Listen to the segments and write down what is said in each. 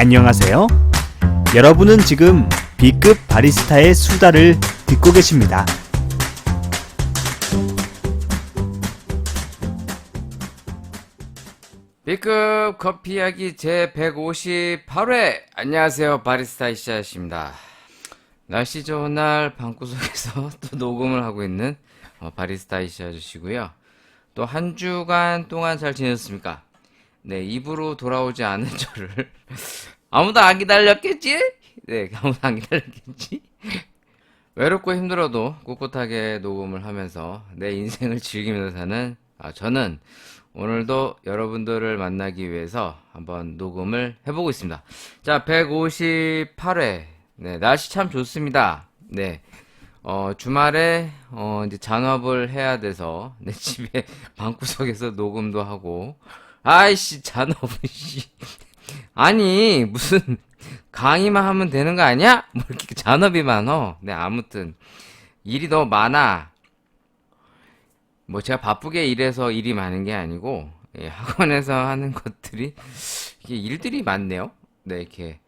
안녕하세요. 여러분은 지금 B급 바리스타의 수다를 듣고 계십니다. B급 커피 이야기 제 158회. 안녕하세요, 바리스타 이샤야시입니다. 날씨 좋은 날 방구석에서 또 녹음을 하고 있는 바리스타 이샤야시고요. 또 한 주간 동안 잘 지내셨습니까? 네, 입으로 돌아오지 않은 저를 아무도 안 기다렸겠지? 네, 아무도 안 기다렸겠지? 외롭고 힘들어도 꿋꿋하게 녹음을 하면서 내 인생을 즐기면서 사는 저는 오늘도 여러분들을 만나기 위해서 한번 녹음을 해보고 있습니다. 자, 158회. 네, 날씨 참 좋습니다. 네. 주말에, 이제 잔업을 해야 돼서, 내 집에 방구석에서 녹음도 하고, 아이씨, 잔업은, 씨. 아니, 무슨, 강의만 하면 되는 거 아니야? 뭐 이렇게 잔업이 많어. 네, 아무튼, 일이 너무 많아. 뭐 제가 바쁘게 일해서 일이 많은 게 아니고, 예, 학원에서 하는 것들이, 이게 일들이 많네요. 네, 이렇게,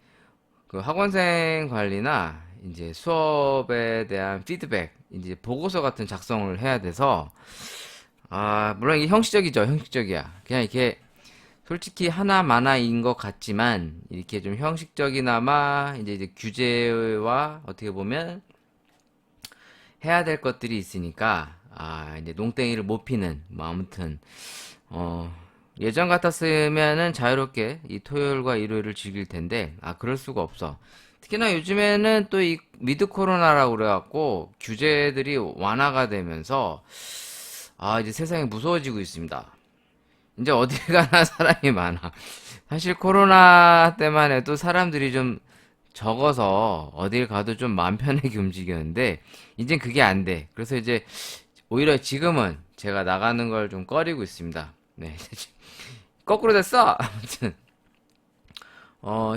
그 학원생 관리나, 이제 수업에 대한 피드백, 이제 보고서 같은 작성을 해야 돼서, 물론 이게 형식적이죠. 형식적이야. 그냥 이렇게, 솔직히 하나마나인 것 같지만, 이렇게 좀 형식적이나마, 이제 규제와 어떻게 보면, 해야 될 것들이 있으니까, 이제 농땡이를 못 피는, 뭐, 아무튼, 예전 같았으면은 자유롭게 이 토요일과 일요일을 즐길 텐데, 그럴 수가 없어. 특히나 요즘에는 또 이 미드 코로나라고 그래갖고, 규제들이 완화가 되면서, 이제 세상이 무서워지고 있습니다. 이제 어딜 가나 사람이 많아. 사실 코로나 때만 해도 사람들이 좀 적어서 어딜 가도 좀 마음 편하게 움직였는데, 이젠 그게 안 돼. 그래서 이제 오히려 지금은 제가 나가는 걸 좀 꺼리고 있습니다. 네. 거꾸로 됐어! 아무튼.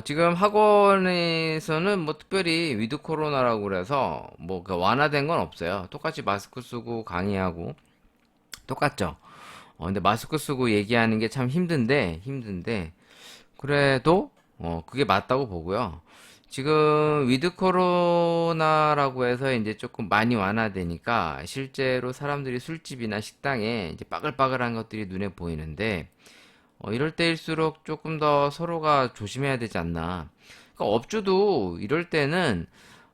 지금 학원에서는 뭐 특별히 위드 코로나라고 그래서 뭐 그 완화된 건 없어요. 똑같이 마스크 쓰고 강의하고 똑같죠. 근데 마스크 쓰고 얘기하는 게 참 힘든데 그래도 그게 맞다고 보고요. 지금 위드 코로나라고 해서 이제 조금 많이 완화되니까 실제로 사람들이 술집이나 식당에 이제 빠글빠글한 것들이 눈에 보이는데 이럴 때일수록 조금 더 서로가 조심해야 되지 않나. 그러니까 업주도 이럴 때는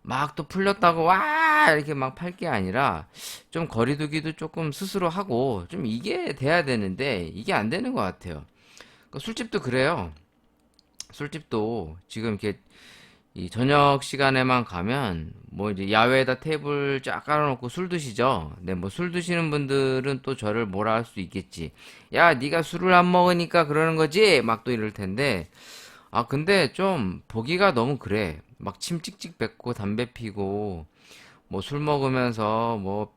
막 또 풀렸다고 와 이렇게 막 팔 게 아니라 좀 거리두기도 조금 스스로 하고 좀 이게 돼야 되는데 이게 안 되는 것 같아요. 그러니까 술집도 그래요. 술집도 지금 이렇게 이 저녁 시간에만 가면 뭐 이제 야외에다 테이블 쫙 깔아놓고 술 드시죠. 네, 뭐 술 드시는 분들은 또 저를 뭐라 할 수 있겠지. 야, 네가 술을 안 먹으니까 그러는 거지. 막 또 이럴 텐데. 근데 좀 보기가 너무 그래. 막 침 찍찍 뱉고 담배 피고 뭐 술 먹으면서 뭐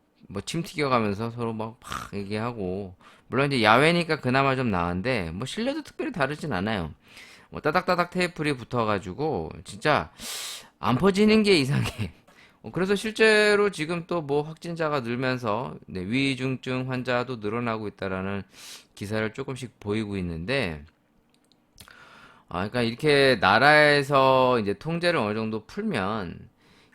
침 튀겨가면서 서로 막 얘기하고. 물론 이제 야외니까 그나마 좀 나은데 뭐 실내도 특별히 다르진 않아요. 뭐 따닥따닥 테이프리 붙어가지고 진짜 안 퍼지는 게 이상해. 그래서 실제로 지금 또 뭐 확진자가 늘면서 네, 위중증 환자도 늘어나고 있다라는 기사를 조금씩 보이고 있는데 그러니까 이렇게 나라에서 이제 통제를 어느 정도 풀면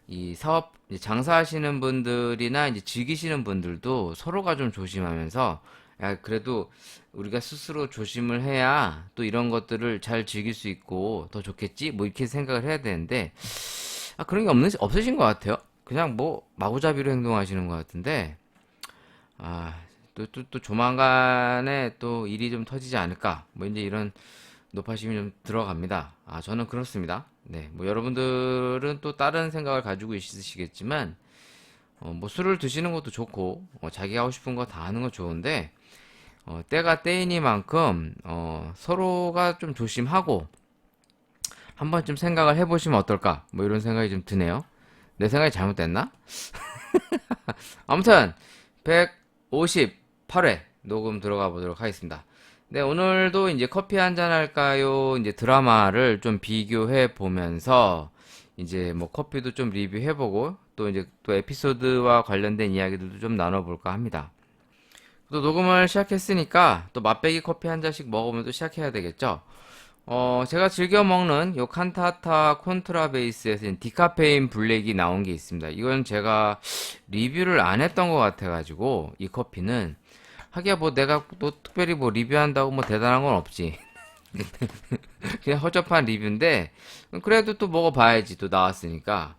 이 사업 이제 장사하시는 분들이나 이제 즐기시는 분들도 서로가 좀 조심하면서 야 그래도 우리가 스스로 조심을 해야 또 이런 것들을 잘 즐길 수 있고 더 좋겠지 뭐 이렇게 생각을 해야 되는데 그런 게 없으신 것 같아요. 그냥 뭐 마구잡이로 행동하시는 것 같은데 또 조만간에 또 일이 좀 터지지 않을까 뭐 이제 이런 높아심이 좀 들어갑니다. 저는 그렇습니다. 네, 뭐 여러분들은 또 다른 생각을 가지고 있으시겠지만 뭐 술을 드시는 것도 좋고 자기가 하고 싶은 거 다 하는 거 좋은데 때가 때이니만큼 서로가 좀 조심하고 한 번쯤 생각을 해보시면 어떨까 뭐 이런 생각이 좀 드네요. 내 생각이 잘못됐나? 아무튼 158회 녹음 들어가 보도록 하겠습니다. 네, 오늘도 이제 커피 한잔 할까요? 이제 드라마를 좀 비교해 보면서 이제 뭐 커피도 좀 리뷰해 보고 또 이제 또 에피소드와 관련된 이야기들도 좀 나눠볼까 합니다. 또 녹음을 시작했으니까 또 맛배기 커피 한 잔씩 먹으면서 시작해야 되겠죠? 제가 즐겨 먹는 요 칸타타 콘트라 베이스에서 디카페인 블랙이 나온 게 있습니다. 이건 제가 리뷰를 안 했던 것 같아가지고, 이 커피는, 하기야 뭐 내가 또 특별히 뭐 리뷰한다고 뭐 대단한 건 없지. 그냥 허접한 리뷰인데, 그래도 또 먹어봐야지, 또 나왔으니까.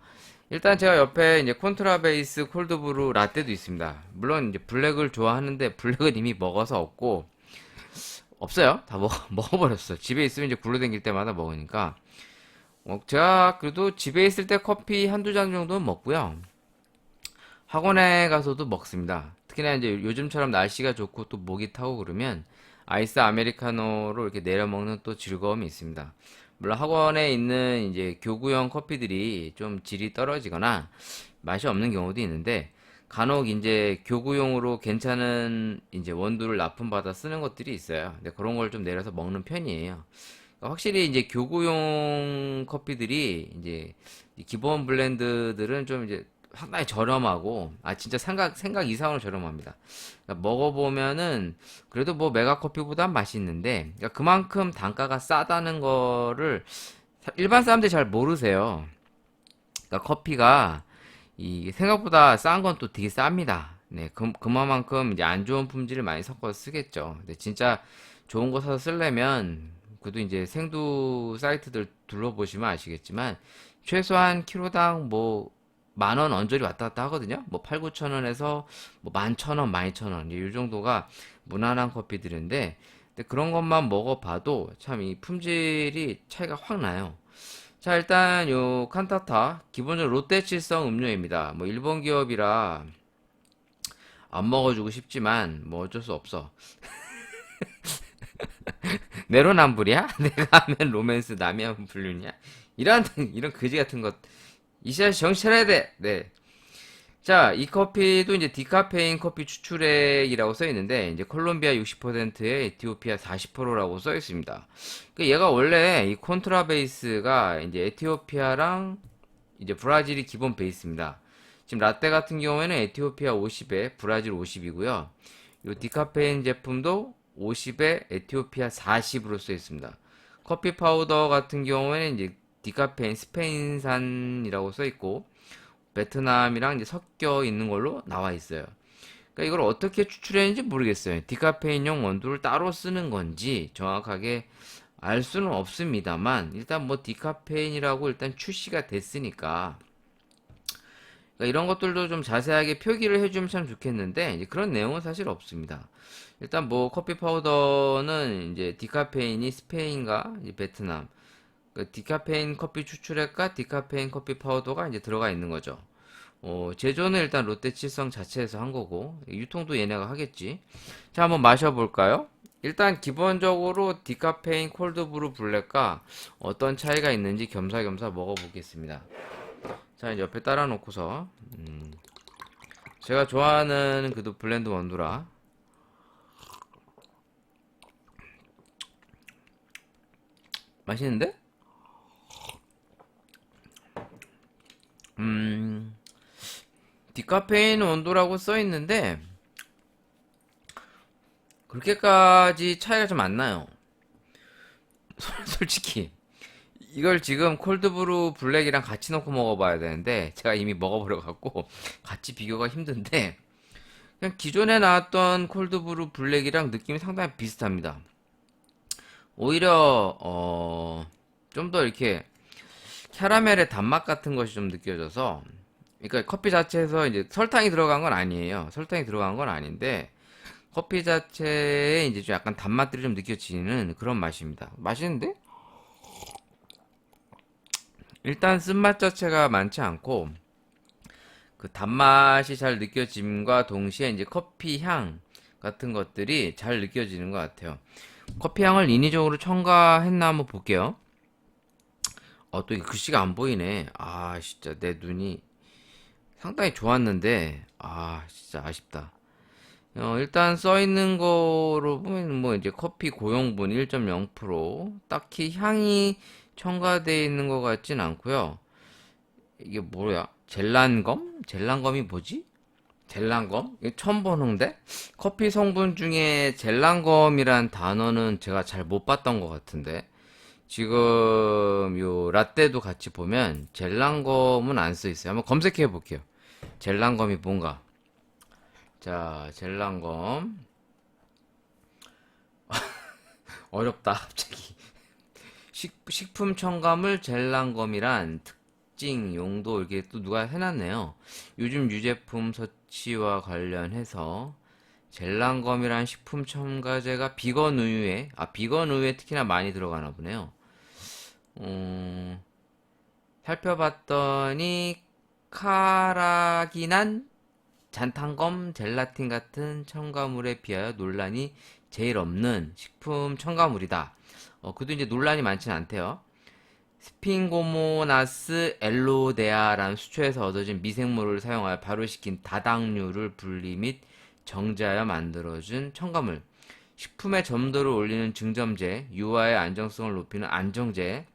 일단 제가 옆에 이제 콘트라 베이스 콜드브루 라떼도 있습니다. 물론 이제 블랙을 좋아하는데, 블랙은 이미 먹어서 없고, 없어요. 다 먹어버렸어. 집에 있으면 이제 굴러다닐 때마다 먹으니까. 제가 그래도 집에 있을 때 커피 한두 잔 정도는 먹고요. 학원에 가서도 먹습니다. 특히나 이제 요즘처럼 날씨가 좋고 또 목이 타고 그러면 아이스 아메리카노로 이렇게 내려 먹는 또 즐거움이 있습니다. 물론 학원에 있는 이제 교구형 커피들이 좀 질이 떨어지거나 맛이 없는 경우도 있는데 간혹 이제 교구용으로 괜찮은 이제 원두를 납품받아 쓰는 것들이 있어요. 근데 그런 걸 좀 내려서 먹는 편이에요. 그러니까 확실히 이제 교구용 커피들이 이제 이 기본 블렌드들은 좀 이제 상당히 저렴하고 진짜 생각 이상으로 저렴합니다. 그러니까 먹어보면은 그래도 뭐 메가 커피보단 맛있는데 그러니까 그만큼 단가가 싸다는 거를 일반 사람들이 잘 모르세요. 그러니까 커피가 이 생각보다 싼 건 또 되게 쌉니다. 네, 그만큼 이제 안 좋은 품질을 많이 섞어서 쓰겠죠. 근데 진짜 좋은 거 사서 쓰려면 그래도 이제 생두 사이트들 둘러보시면 아시겠지만 최소한 키로당 뭐 10,000원 언저리 왔다 갔다 하거든요. 뭐 8, 9천 원에서 뭐 11,000원, 12,000원 이 정도가 무난한 커피들인데 근데 그런 것만 먹어봐도 참 이 품질이 차이가 확 나요. 자, 일단 요 칸타타 기본적으로 롯데칠성 음료입니다. 뭐 일본 기업이라 안 먹어주고 싶지만 뭐 어쩔 수 없어. 내로남불이야? 내가 하면 로맨스 남이 하면 불륜이야? 이런 거지 같은 것. 이시아씨 정신 차려야 돼. 네. 자, 이 커피도 이제 디카페인 커피 추출액이라고 써 있는데, 이제 콜롬비아 60%에 에티오피아 40%라고 써 있습니다. 얘가 원래 이 콘트라 베이스가 이제 에티오피아랑 이제 브라질이 기본 베이스입니다. 지금 라떼 같은 경우에는 에티오피아 50에 브라질 50이고요. 이 디카페인 제품도 50에 에티오피아 40으로 써 있습니다. 커피 파우더 같은 경우에는 이제 디카페인 스페인산이라고 써 있고, 베트남이랑 이제 섞여 있는 걸로 나와 있어요. 그러니까 이걸 어떻게 추출했는지 모르겠어요. 디카페인용 원두를 따로 쓰는 건지 정확하게 알 수는 없습니다만 일단 뭐 디카페인이라고 일단 출시가 됐으니까 그러니까 이런 것들도 좀 자세하게 표기를 해주면 참 좋겠는데 이제 그런 내용은 사실 없습니다. 일단 뭐 커피 파우더는 이제 디카페인이 스페인과 이제 베트남 그 디카페인 커피 추출액과 디카페인 커피 파우더가 이제 들어가 있는 거죠. 제조는 일단 롯데칠성 자체에서 한 거고, 유통도 얘네가 하겠지. 자, 한번 마셔볼까요? 일단 기본적으로 디카페인 콜드브루 블랙과 어떤 차이가 있는지 겸사겸사 먹어보겠습니다. 자, 이제 옆에 따라 놓고서, 제가 좋아하는 그도 블렌드 원두라. 맛있는데? 디카페인 원두라고 써 있는데 그렇게까지 차이가 좀 안 나요. 솔직히 이걸 지금 콜드브루 블랙이랑 같이 넣고 먹어봐야 되는데 제가 이미 먹어버려 갖고 같이 비교가 힘든데 그냥 기존에 나왔던 콜드브루 블랙이랑 느낌이 상당히 비슷합니다. 오히려 좀 더 이렇게 캐러멜의 단맛 같은 것이 좀 느껴져서 그러니까 커피 자체에서 이제 설탕이 들어간 건 아니에요. 설탕이 들어간 건 아닌데 커피 자체에 이제 좀 약간 단맛들이 좀 느껴지는 그런 맛입니다. 맛있는데? 일단 쓴맛 자체가 많지 않고 그 단맛이 잘 느껴짐과 동시에 이제 커피 향 같은 것들이 잘 느껴지는 것 같아요. 커피 향을 인위적으로 첨가했나 한번 볼게요. 또 이게 글씨가 안 보이네. 진짜 내 눈이 상당히 좋았는데, 진짜 아쉽다. 일단 써 있는 거로 보면 뭐 이제 커피 고용분 1.0% 딱히 향이 첨가되어 있는 것 같진 않고요. 이게 뭐야? 젤란검? 젤란검이 뭐지? 젤란검? 이거 처음 보는데? 커피 성분 중에 젤란검이란 단어는 제가 잘 못 봤던 것 같은데. 지금 요 라떼도 같이 보면 젤랑검은 안 써 있어요. 한번 검색해 볼게요. 젤랑검이 뭔가. 자, 젤랑검. 어렵다, 갑자기. 식품 첨가물 젤랑검이란 특징, 용도 이렇게 또 누가 해놨네요. 요즘 유제품 섭취와 관련해서 젤랑검이란 식품 첨가제가 비건 우유에 특히나 많이 들어가나 보네요. 살펴봤더니 카라기난, 잔탄검, 젤라틴 같은 첨가물에 비하여 논란이 제일 없는 식품 첨가물이다. 그래도 이제 논란이 많지는 않대요. 스핑고모나스 엘로데아라는 수초에서 얻어진 미생물을 사용하여 발효시킨 다당류를 분리 및 정제하여 만들어준 첨가물. 식품의 점도를 올리는 증점제, 유화의 안정성을 높이는 안정제,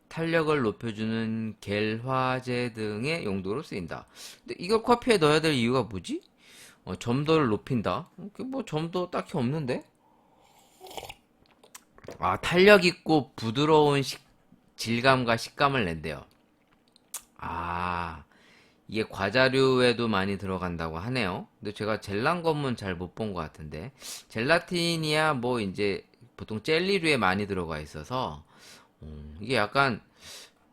탄력을 높여주는 겔화제 등의 용도로 쓰인다. 근데 이걸 커피에 넣어야 될 이유가 뭐지? 점도를 높인다. 뭐 점도 딱히 없는데? 탄력 있고 부드러운 질감과 식감을 낸대요. 이게 과자류에도 많이 들어간다고 하네요. 근데 제가 젤랑검은 잘 못 본 것 같은데. 젤라틴이야 뭐 이제 보통 젤리류에 많이 들어가 있어서 이게 약간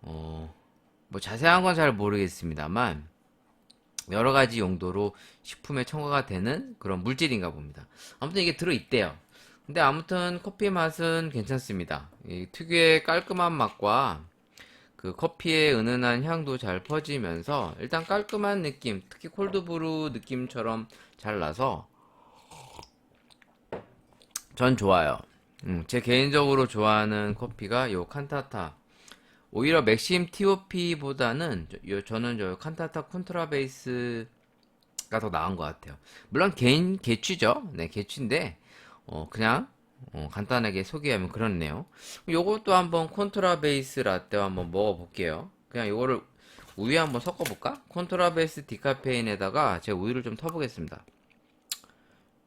뭐 자세한 건 잘 모르겠습니다만 여러 가지 용도로 식품에 첨가가 되는 그런 물질인가 봅니다. 아무튼 이게 들어있대요. 근데 아무튼 커피 맛은 괜찮습니다. 이 특유의 깔끔한 맛과 그 커피의 은은한 향도 잘 퍼지면서 일단 깔끔한 느낌, 특히 콜드브루 느낌처럼 잘 나서 전 좋아요. 제 개인적으로 좋아하는 커피가 요 칸타타. 오히려 맥심 TOP보다는 저는 저 칸타타 콘트라베이스가 더 나은 것 같아요. 물론 개인 개취죠. 네, 개취인데 그냥 간단하게 소개하면 그렇네요. 요것도 한번 콘트라베이스 라떼 한번 먹어볼게요. 그냥 요거를 우유에 한번 섞어볼까? 콘트라베이스 디카페인에다가 제가 우유를 좀 터보겠습니다.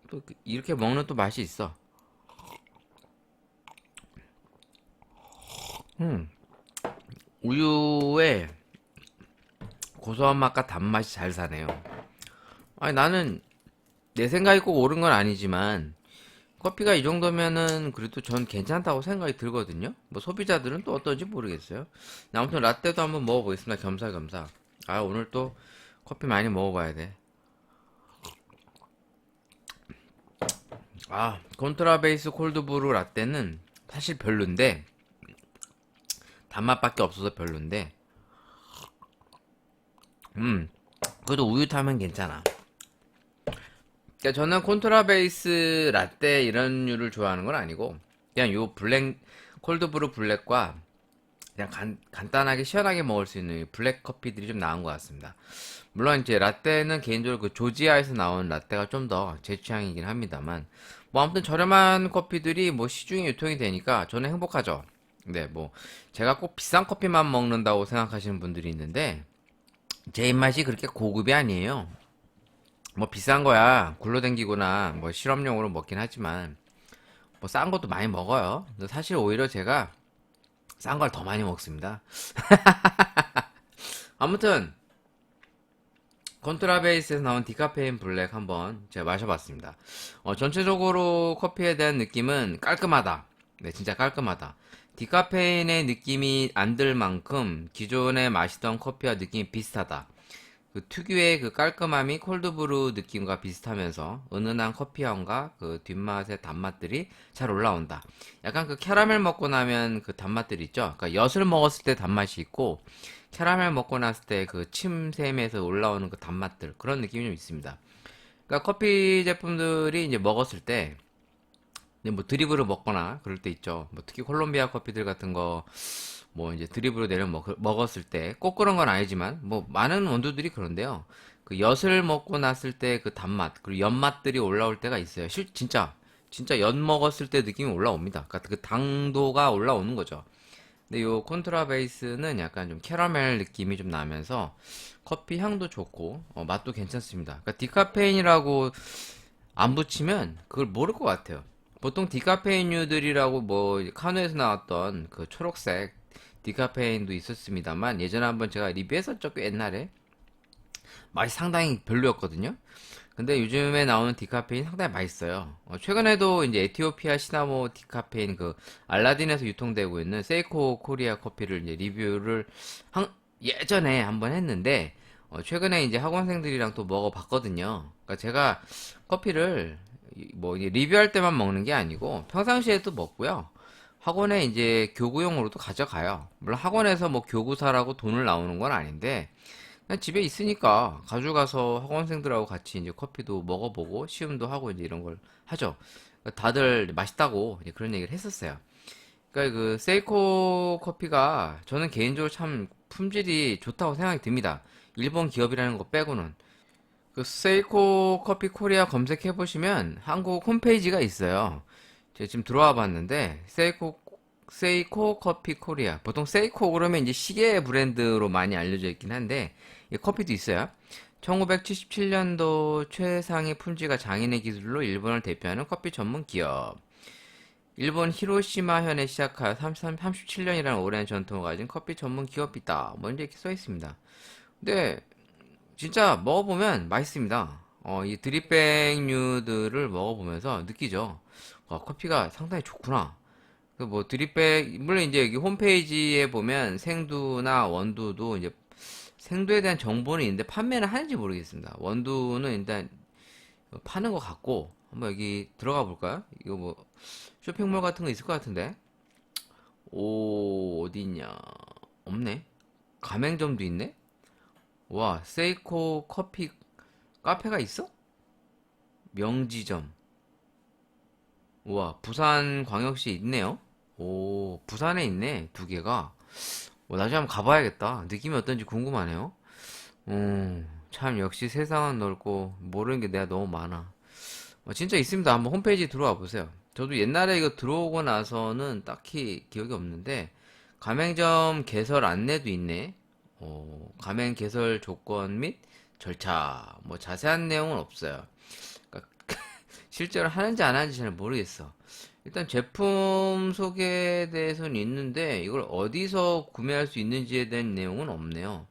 또 이렇게 먹는 또 맛이 있어. 우유에 고소한 맛과 단맛이 잘 사네요. 아니 나는 내 생각이 꼭 옳은 건 아니지만 커피가 이 정도면은 그래도 전 괜찮다고 생각이 들거든요. 뭐 소비자들은 또 어떤지 모르겠어요. 아무튼 라떼도 한번 먹어보겠습니다. 겸사겸사. 오늘 또 커피 많이 먹어봐야 돼. 콘트라베이스 콜드브루 라떼는 사실 별론데 단맛밖에 없어서 별론데 그래도 우유 타면 괜찮아. 그러니까 저는 콘트라베이스 라떼 이런 류를 좋아하는 건 아니고 그냥 요 콜드브루 블랙과 그냥 간단하게 시원하게 먹을 수 있는 블랙 커피들이 좀 나은 것 같습니다. 물론 이제 라떼는 개인적으로 그 조지아에서 나온 라떼가 좀 더 제 취향이긴 합니다만 뭐 아무튼 저렴한 커피들이 뭐 시중에 유통이 되니까 저는 행복하죠. 네, 뭐 제가 꼭 비싼 커피만 먹는다고 생각하시는 분들이 있는데 제 입맛이 그렇게 고급이 아니에요. 뭐 비싼 거야 굴러댕기거나 뭐 실험용으로 먹긴 하지만 뭐 싼 것도 많이 먹어요. 근데 사실 오히려 제가 싼 걸 더 많이 먹습니다. 아무튼 콘트라베이스에서 나온 디카페인 블랙 한번 제가 마셔봤습니다. 전체적으로 커피에 대한 느낌은 깔끔하다. 네, 진짜 깔끔하다. 디카페인의 느낌이 안 들 만큼 기존에 마시던 커피와 느낌이 비슷하다. 그 특유의 그 깔끔함이 콜드브루 느낌과 비슷하면서 은은한 커피향과 그 뒷맛의 단맛들이 잘 올라온다. 약간 그 캐러멜 먹고 나면 그 단맛들 있죠? 그러니까 엿을 먹었을 때 단맛이 있고 캐러멜 먹고 났을 때 그 침샘에서 올라오는 그 단맛들 그런 느낌이 좀 있습니다. 그러니까 커피 제품들이 이제 먹었을 때 뭐 드립으로 먹거나 그럴 때 있죠. 뭐 특히 콜롬비아 커피들 같은 거 뭐 이제 드립으로 내려 먹었을 때 꼭 그런 건 아니지만 뭐 많은 원두들이 그런데요. 그 엿을 먹고 났을 때 그 단맛 그리고 엿맛들이 올라올 때가 있어요. 진짜 엿 먹었을 때 느낌이 올라옵니다. 그러니까 그 당도가 올라오는 거죠. 근데 요 콘트라 베이스는 약간 좀 캐러멜 느낌이 좀 나면서 커피 향도 좋고 맛도 괜찮습니다. 그러니까 디카페인이라고 안 붙이면 그걸 모를 것 같아요. 보통 디카페인류들이라고 뭐 카누에서 나왔던 그 초록색 디카페인도 있었습니다만 예전에 한번 제가 리뷰했었죠, 꽤 옛날에. 맛이 상당히 별로였거든요. 근데 요즘에 나오는 디카페인 상당히 맛있어요. 최근에도 이제 에티오피아 시나모 디카페인 그 알라딘에서 유통되고 있는 세이코 코리아 커피를 이제 리뷰를 예전에 한번 했는데 최근에 이제 학원생들이랑 또 먹어봤거든요. 그러니까 제가 커피를 뭐 이게 리뷰할 때만 먹는 게 아니고 평상시에도 먹고요. 학원에 이제 교구용으로도 가져가요. 물론 학원에서 뭐 교구사라고 돈을 나오는 건 아닌데 그냥 집에 있으니까 가져가서 학원생들하고 같이 이제 커피도 먹어보고 시음도 하고 이제 이런 걸 하죠. 그러니까 다들 맛있다고 이제 그런 얘기를 했었어요. 그러니까 그 세이코 커피가 저는 개인적으로 참 품질이 좋다고 생각이 듭니다. 일본 기업이라는 거 빼고는. 그 세이코 커피 코리아 검색해 보시면 한국 홈페이지가 있어요. 제가 지금 들어와 봤는데 세이코 커피 코리아. 보통 세이코 그러면 이제 시계 브랜드로 많이 알려져 있긴 한데 이 커피도 있어요. 1977년도 최상의 품질과 장인의 기술로 일본을 대표하는 커피 전문 기업. 일본 히로시마현에 시작하여 37년이라는 오랜 전통을 가진 커피 전문 기업이다. 뭐 이렇게 써 있습니다. 근데 진짜 먹어보면 맛있습니다. 이 드립백류들을 먹어보면서 느끼죠. 와, 커피가 상당히 좋구나. 그 뭐 드립백 물론 이제 여기 홈페이지에 보면 생두나 원두도 이제 생두에 대한 정보는 있는데 판매는 하는지 모르겠습니다. 원두는 일단 파는 것 같고 한번 여기 들어가 볼까요? 이거 뭐 쇼핑몰 같은 거 있을 것 같은데. 오, 어디 있냐? 없네. 가맹점도 있네. 와, 세이코 커피 카페가 있어? 명지점. 우와, 부산 광역시에 있네요. 오, 부산에 있네. 두 개가. 나중에 한번 가봐야겠다. 느낌이 어떤지 궁금하네요. 참, 역시 세상은 넓고, 모르는 게 내가 너무 많아. 진짜 있습니다. 한번 홈페이지 들어와 보세요. 저도 옛날에 이거 들어오고 나서는 딱히 기억이 없는데, 가맹점 개설 안내도 있네. 가맹 개설 조건 및 절차, 뭐 자세한 내용은 없어요. 그러니까 실제로 하는지 안 하는지 잘 모르겠어. 일단 제품 소개에 대해서는 있는데 이걸 어디서 구매할 수 있는지에 대한 내용은 없네요.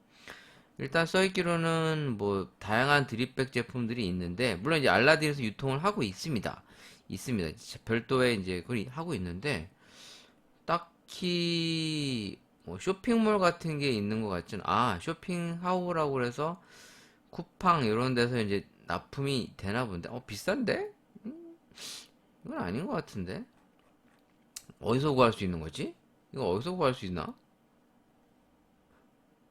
일단 써있기로는 뭐 다양한 드립백 제품들이 있는데 물론 이제 알라딘에서 유통을 하고 있습니다. 있습니다. 별도의 이제 그걸 하고 있는데 딱히 뭐 쇼핑몰 같은 게 있는 것 같지는 쇼핑하우라고 그래서 쿠팡 이런 데서 이제 납품이 되나 본데 비싼데? 이건 아닌 것 같은데 어디서 구할 수 있는 거지? 이거 어디서 구할 수 있나?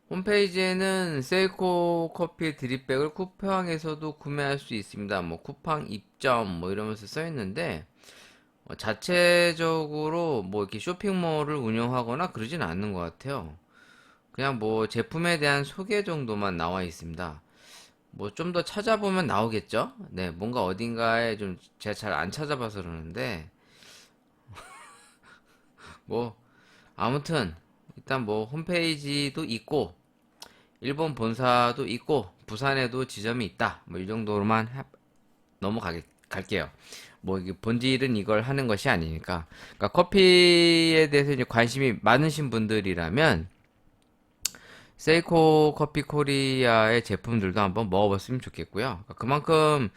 홈페이지에는 세이코 커피 드립백을 쿠팡에서도 구매할 수 있습니다. 뭐 쿠팡 입점 뭐 이러면서 써 있는데 자체적으로 뭐 이렇게 쇼핑몰을 운영하거나 그러진 않는 것 같아요. 그냥 뭐 제품에 대한 소개 정도만 나와 있습니다. 뭐 좀 더 찾아보면 나오겠죠? 네, 뭔가 어딘가에 좀 제가 잘 안 찾아봐서 그러는데 뭐 아무튼 일단 뭐 홈페이지도 있고 일본 본사도 있고 부산에도 지점이 있다. 뭐 이 정도로만 갈게요. 뭐 이게 본질은 이걸 하는 것이 아니니까. 그러니까 커피에 대해서 이제 관심이 많으신 분들이라면 세이코 커피 코리아의 제품들도 한번 먹어봤으면 좋겠고요. 그러니까 그만큼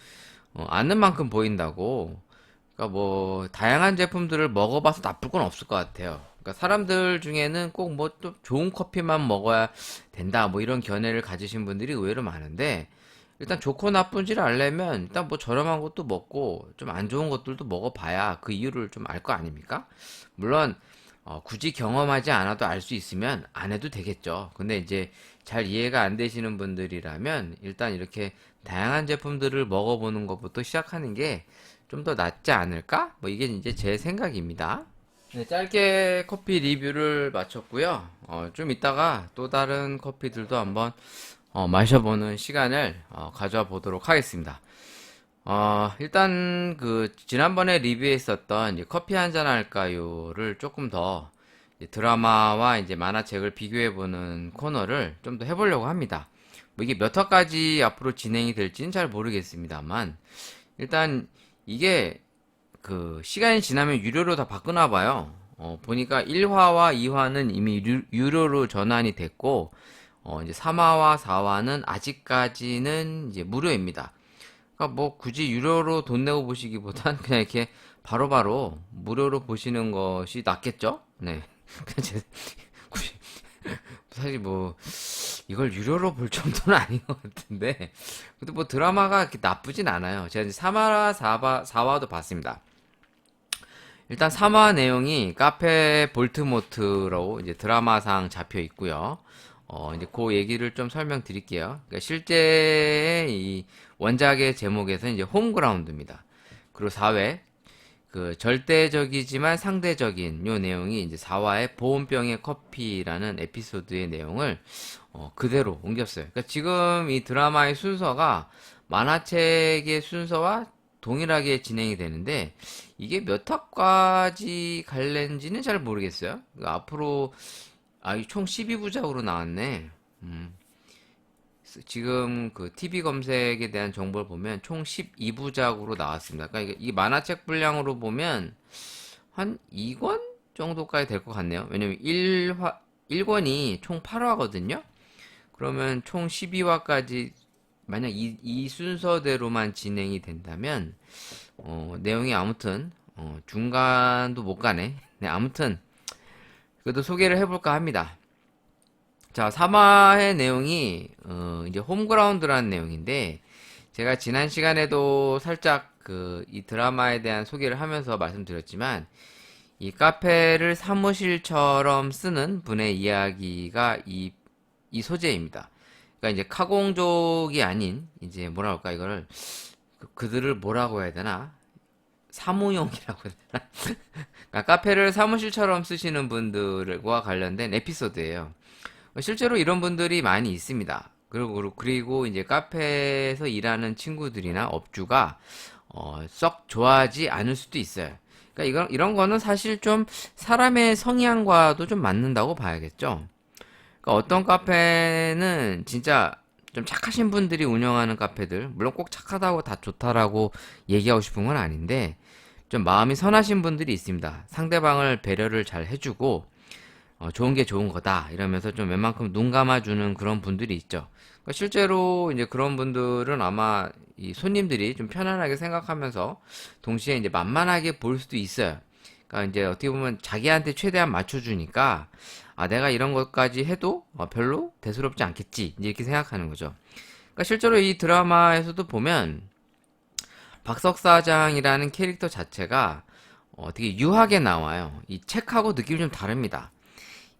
아는 만큼 보인다고. 그러니까 뭐 다양한 제품들을 먹어봐서 나쁠 건 없을 것 같아요. 그러니까 사람들 중에는 꼭 뭐 또 좋은 커피만 먹어야 된다 뭐 이런 견해를 가지신 분들이 의외로 많은데 일단 좋고 나쁜지를 알려면 일단 뭐 저렴한 것도 먹고 좀 안 좋은 것들도 먹어봐야 그 이유를 좀 알 거 아닙니까? 물론 굳이 경험하지 않아도 알 수 있으면 안 해도 되겠죠. 근데 이제 잘 이해가 안 되시는 분들이라면 일단 이렇게 다양한 제품들을 먹어보는 것부터 시작하는 게 좀 더 낫지 않을까? 뭐 이게 이제 제 생각입니다. 네, 짧게 커피 리뷰를 마쳤고요. 좀 이따가 또 다른 커피들도 한번 마셔보는 시간을 가져와 보도록 하겠습니다. 일단 그 지난번에 리뷰했었던 이제 커피 한잔 할까요를 조금 더 이제 드라마와 이제 만화책을 비교해보는 코너를 좀 더 해보려고 합니다. 뭐 이게 몇 화까지 앞으로 진행이 될지는 잘 모르겠습니다만 일단 이게 그 시간이 지나면 유료로 다 바꾸나 봐요. 보니까 1화와 2화는 이미 유료로 전환이 됐고, 이제 3화와 4화는 아직까지는 이제 무료입니다. 그러니까 뭐 굳이 유료로 돈 내고 보시기보단 그냥 이렇게 바로바로 무료로 보시는 것이 낫겠죠? 네. 그냥 굳이 사실 뭐 이걸 유료로 볼 정도는 아닌 것 같은데, 근데 뭐 드라마가 그렇게 나쁘진 않아요. 제가 이제 3화, 4화도 봤습니다. 일단 3화 내용이 카페 볼트모트로 이제 드라마상 잡혀 있고요. 이제 그 얘기를 좀 설명드릴게요. 그러니까 실제 이 원작의 제목에서 이제 홈그라운드입니다. 그리고 4회 그 절대적이지만 상대적인 요 내용이 이제 4화의 보온병의 커피라는 에피소드의 내용을 그대로 옮겼어요. 그러니까 지금 이 드라마의 순서가 만화책의 순서와 동일하게 진행이 되는데 이게 몇 화까지 갈는지는 잘 모르겠어요. 그러니까 앞으로 총 12부작으로 나왔네. 지금 그 TV 검색에 대한 정보를 보면 총 12부작으로 나왔습니다. 그러니까 이 만화책 분량으로 보면 한 2권 정도까지 될 것 같네요. 왜냐면 1권이 총 8화거든요. 그러면 총 12화까지 만약 이 순서대로만 진행이 된다면 내용이 아무튼 중간도 못 가네. 네, 아무튼 그래도 소개를 해볼까 합니다. 자, 3화의 내용이 이제 홈그라운드라는 내용인데 제가 지난 시간에도 살짝 그 이 드라마에 대한 소개를 하면서 말씀드렸지만 이 카페를 사무실처럼 쓰는 분의 이야기가 이 소재입니다. 그러니까 이제 카공족이 아닌 이제 뭐라 할까 이거를 그들을 뭐라고 해야 되나? 사무용이라고 해야 되나? 그러니까 카페를 사무실처럼 쓰시는 분들과 관련된 에피소드예요. 실제로 이런 분들이 많이 있습니다. 그리고 이제 카페에서 일하는 친구들이나 업주가 썩 좋아하지 않을 수도 있어요. 그러니까 이런 거는 사실 좀 사람의 성향과도 좀 맞는다고 봐야겠죠. 그러니까 어떤 카페는 진짜 좀 착하신 분들이 운영하는 카페들, 물론 꼭 착하다고 다 좋다라고 얘기하고 싶은 건 아닌데, 좀 마음이 선하신 분들이 있습니다. 상대방을 배려를 잘 해주고, 좋은 게 좋은 거다. 이러면서 좀 웬만큼 눈 감아주는 그런 분들이 있죠. 그러니까 실제로 이제 그런 분들은 아마 이 손님들이 좀 편안하게 생각하면서 동시에 이제 만만하게 볼 수도 있어요. 그러니까 이제 어떻게 보면 자기한테 최대한 맞춰주니까 내가 이런 것까지 해도 별로 대수롭지 않겠지. 이제 이렇게 생각하는 거죠. 그러니까 실제로 이 드라마에서도 보면 박석사장이라는 캐릭터 자체가 되게 유하게 나와요. 이 책하고 느낌이 좀 다릅니다.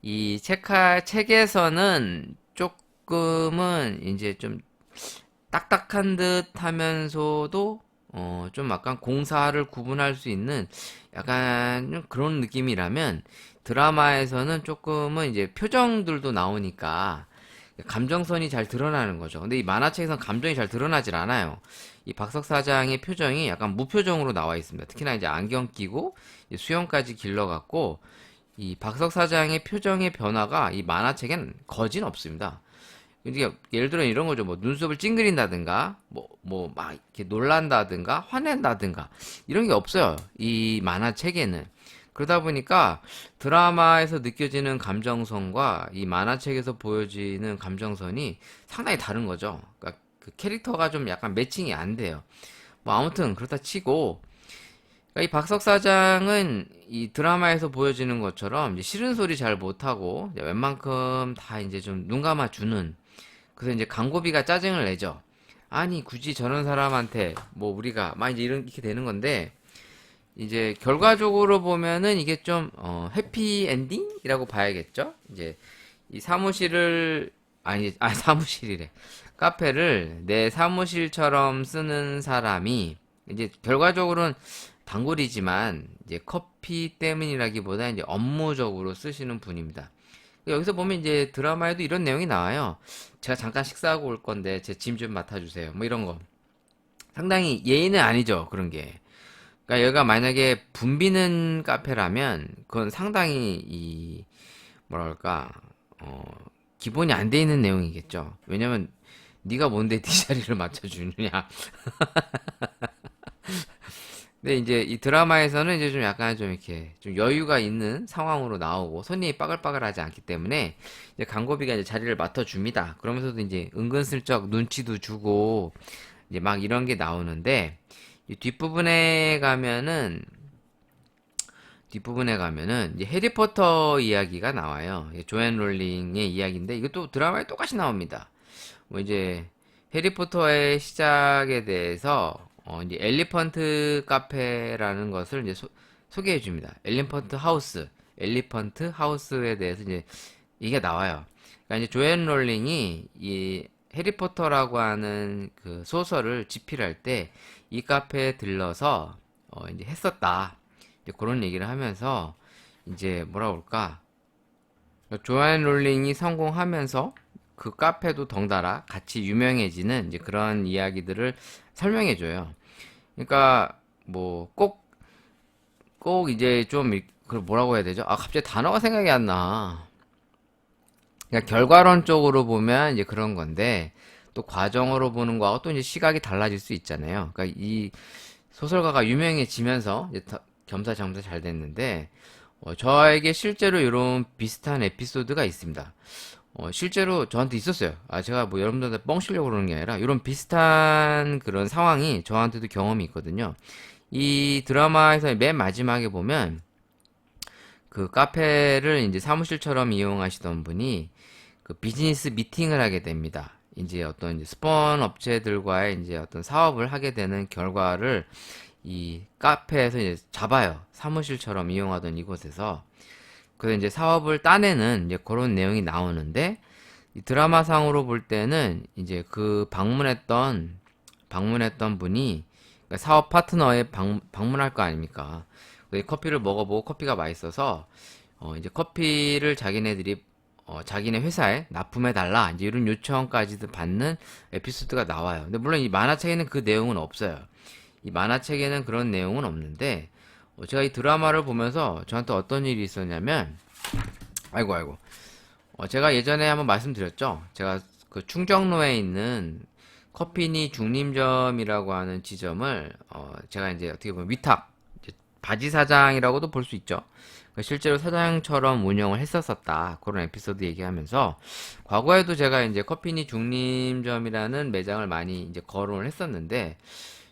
이 책에서는 조금은 이제 좀 딱딱한 듯 하면서도 좀 약간 공사를 구분할 수 있는 약간 좀 그런 느낌이라면 드라마에서는 조금은 이제 표정들도 나오니까 감정선이 잘 드러나는 거죠. 근데 이 만화책에서는 감정이 잘 드러나질 않아요. 이 박석 사장의 표정이 약간 무표정으로 나와 있습니다. 특히나 이제 안경 끼고 수염까지 길러갖고 이 박석 사장의 표정의 변화가 이 만화책엔 거진 없습니다. 그러니까 예를 들어 이런 거죠. 뭐 눈썹을 찡그린다든가, 뭐 막 이렇게 놀란다든가, 화낸다든가 이런 게 없어요. 이 만화책에는. 그러다 보니까 드라마에서 느껴지는 감정선과 이 만화책에서 보여지는 감정선이 상당히 다른 거죠. 그러니까 그 캐릭터가 좀 약간 매칭이 안 돼요. 뭐 아무튼 그렇다 치고 그러니까 이 박석 사장은 이 드라마에서 보여지는 것처럼 이제 싫은 소리 잘 못하고 이제 웬만큼 다 이제 좀 눈 감아 주는 그래서 이제 광고비가 짜증을 내죠. 아니 굳이 저런 사람한테 뭐 우리가 막 이제 이렇게 되는 건데 이제 결과적으로 보면은 이게 좀 해피 엔딩이라고 봐야겠죠. 이제 이 사무실을 사무실이래. 카페를 내 사무실처럼 쓰는 사람이 이제 결과적으로는 단골이지만 이제 커피 때문이라기보다 이제 업무적으로 쓰시는 분입니다. 여기서 보면 이제 드라마에도 이런 내용이 나와요. 제가 잠깐 식사하고 올 건데 제 짐 좀 맡아주세요. 뭐 이런 거. 상당히 예의는 아니죠. 그런 게. 그러니까 여기가 만약에 붐비는 카페라면 그건 상당히 이 뭐랄까 기본이 안 돼 있는 내용이겠죠. 왜냐면 네가 뭔데 네 자리를 맞춰주느냐. 근데 이제 이 드라마에서는 이제 좀 약간 좀 이렇게 좀 여유가 있는 상황으로 나오고 손이 빠글빠글하지 않기 때문에 이제 강고비가 이제 자리를 맡아줍니다. 그러면서도 이제 은근슬쩍 눈치도 주고 이제 막 이런 게 나오는데 이 뒷부분에 가면은 이제 해리포터 이야기가 나와요. 조앤 롤링의 이야기인데 이것도 드라마에 똑같이 나옵니다. 뭐 이제 해리포터의 시작에 대해서 이제 엘리펀트 카페라는 것을 이제 소개해 줍니다. 엘리펀트 하우스에 대해서 이제 이게 나와요. 그러니까 이제 조앤 롤링이 이 해리포터라고 하는 그 소설을 집필할 때 이 카페에 들러서 이제 했었다. 이제 그런 얘기를 하면서 이제 뭐라 그럴까? 조앤 롤링이 성공하면서 그 카페도 덩달아 같이 유명해지는 이제 그런 이야기들을 설명해줘요. 그러니까 뭐 꼭 이제 좀 그걸 뭐라고 해야 되죠? 아 갑자기 단어가 생각이 안 나. 그러니까 결과론적으로 보면 이제 그런 건데 또 과정으로 보는 거하고 또 이제 시각이 달라질 수 있잖아요. 그러니까 이 소설가가 유명해지면서 이제 겸사겸사 잘 됐는데 저에게 실제로 이런 비슷한 에피소드가 있습니다. 실제로 저한테 있었어요. 아, 제가 뭐 여러분들한테 뻥 치려고 그러는 게 아니라 이런 비슷한 그런 상황이 저한테도 경험이 있거든요. 이 드라마에서 맨 마지막에 보면 그 카페를 이제 사무실처럼 이용하시던 분이 그 비즈니스 미팅을 하게 됩니다. 이제 어떤 이제 스폰 업체들과의 이제 어떤 사업을 하게 되는 결과를 이 카페에서 이제 잡아요. 사무실처럼 이용하던 이곳에서. 그래서 이제 사업을 따내는 이제 그런 내용이 나오는데 이 드라마상으로 볼 때는 이제 그 방문했던 분이 그러니까 사업 파트너에 방문할 거 아닙니까? 그래서 이 커피를 먹어보고 커피가 맛있어서 이제 커피를 자기네들이 자기네 회사에 납품해 달라 이제 이런 요청까지도 받는 에피소드가 나와요. 근데 물론 이 만화책에는 그 내용은 없어요. 이 만화책에는 그런 내용은 없는데 제가 이 드라마를 보면서 저한테 어떤 일이 있었냐면 아이고 제가 예전에 한번 말씀드렸죠. 제가 그 충정로에 있는 커피니 중림점이라고 하는 지점을 제가 이제 어떻게 보면 위탁 이제 바지 사장이라고도 볼 수 있죠. 그러니까 실제로 사장처럼 운영을 했었었다. 그런 에피소드 얘기하면서 과거에도 제가 이제 커피니 중림점이라는 매장을 많이 이제 거론을 했었는데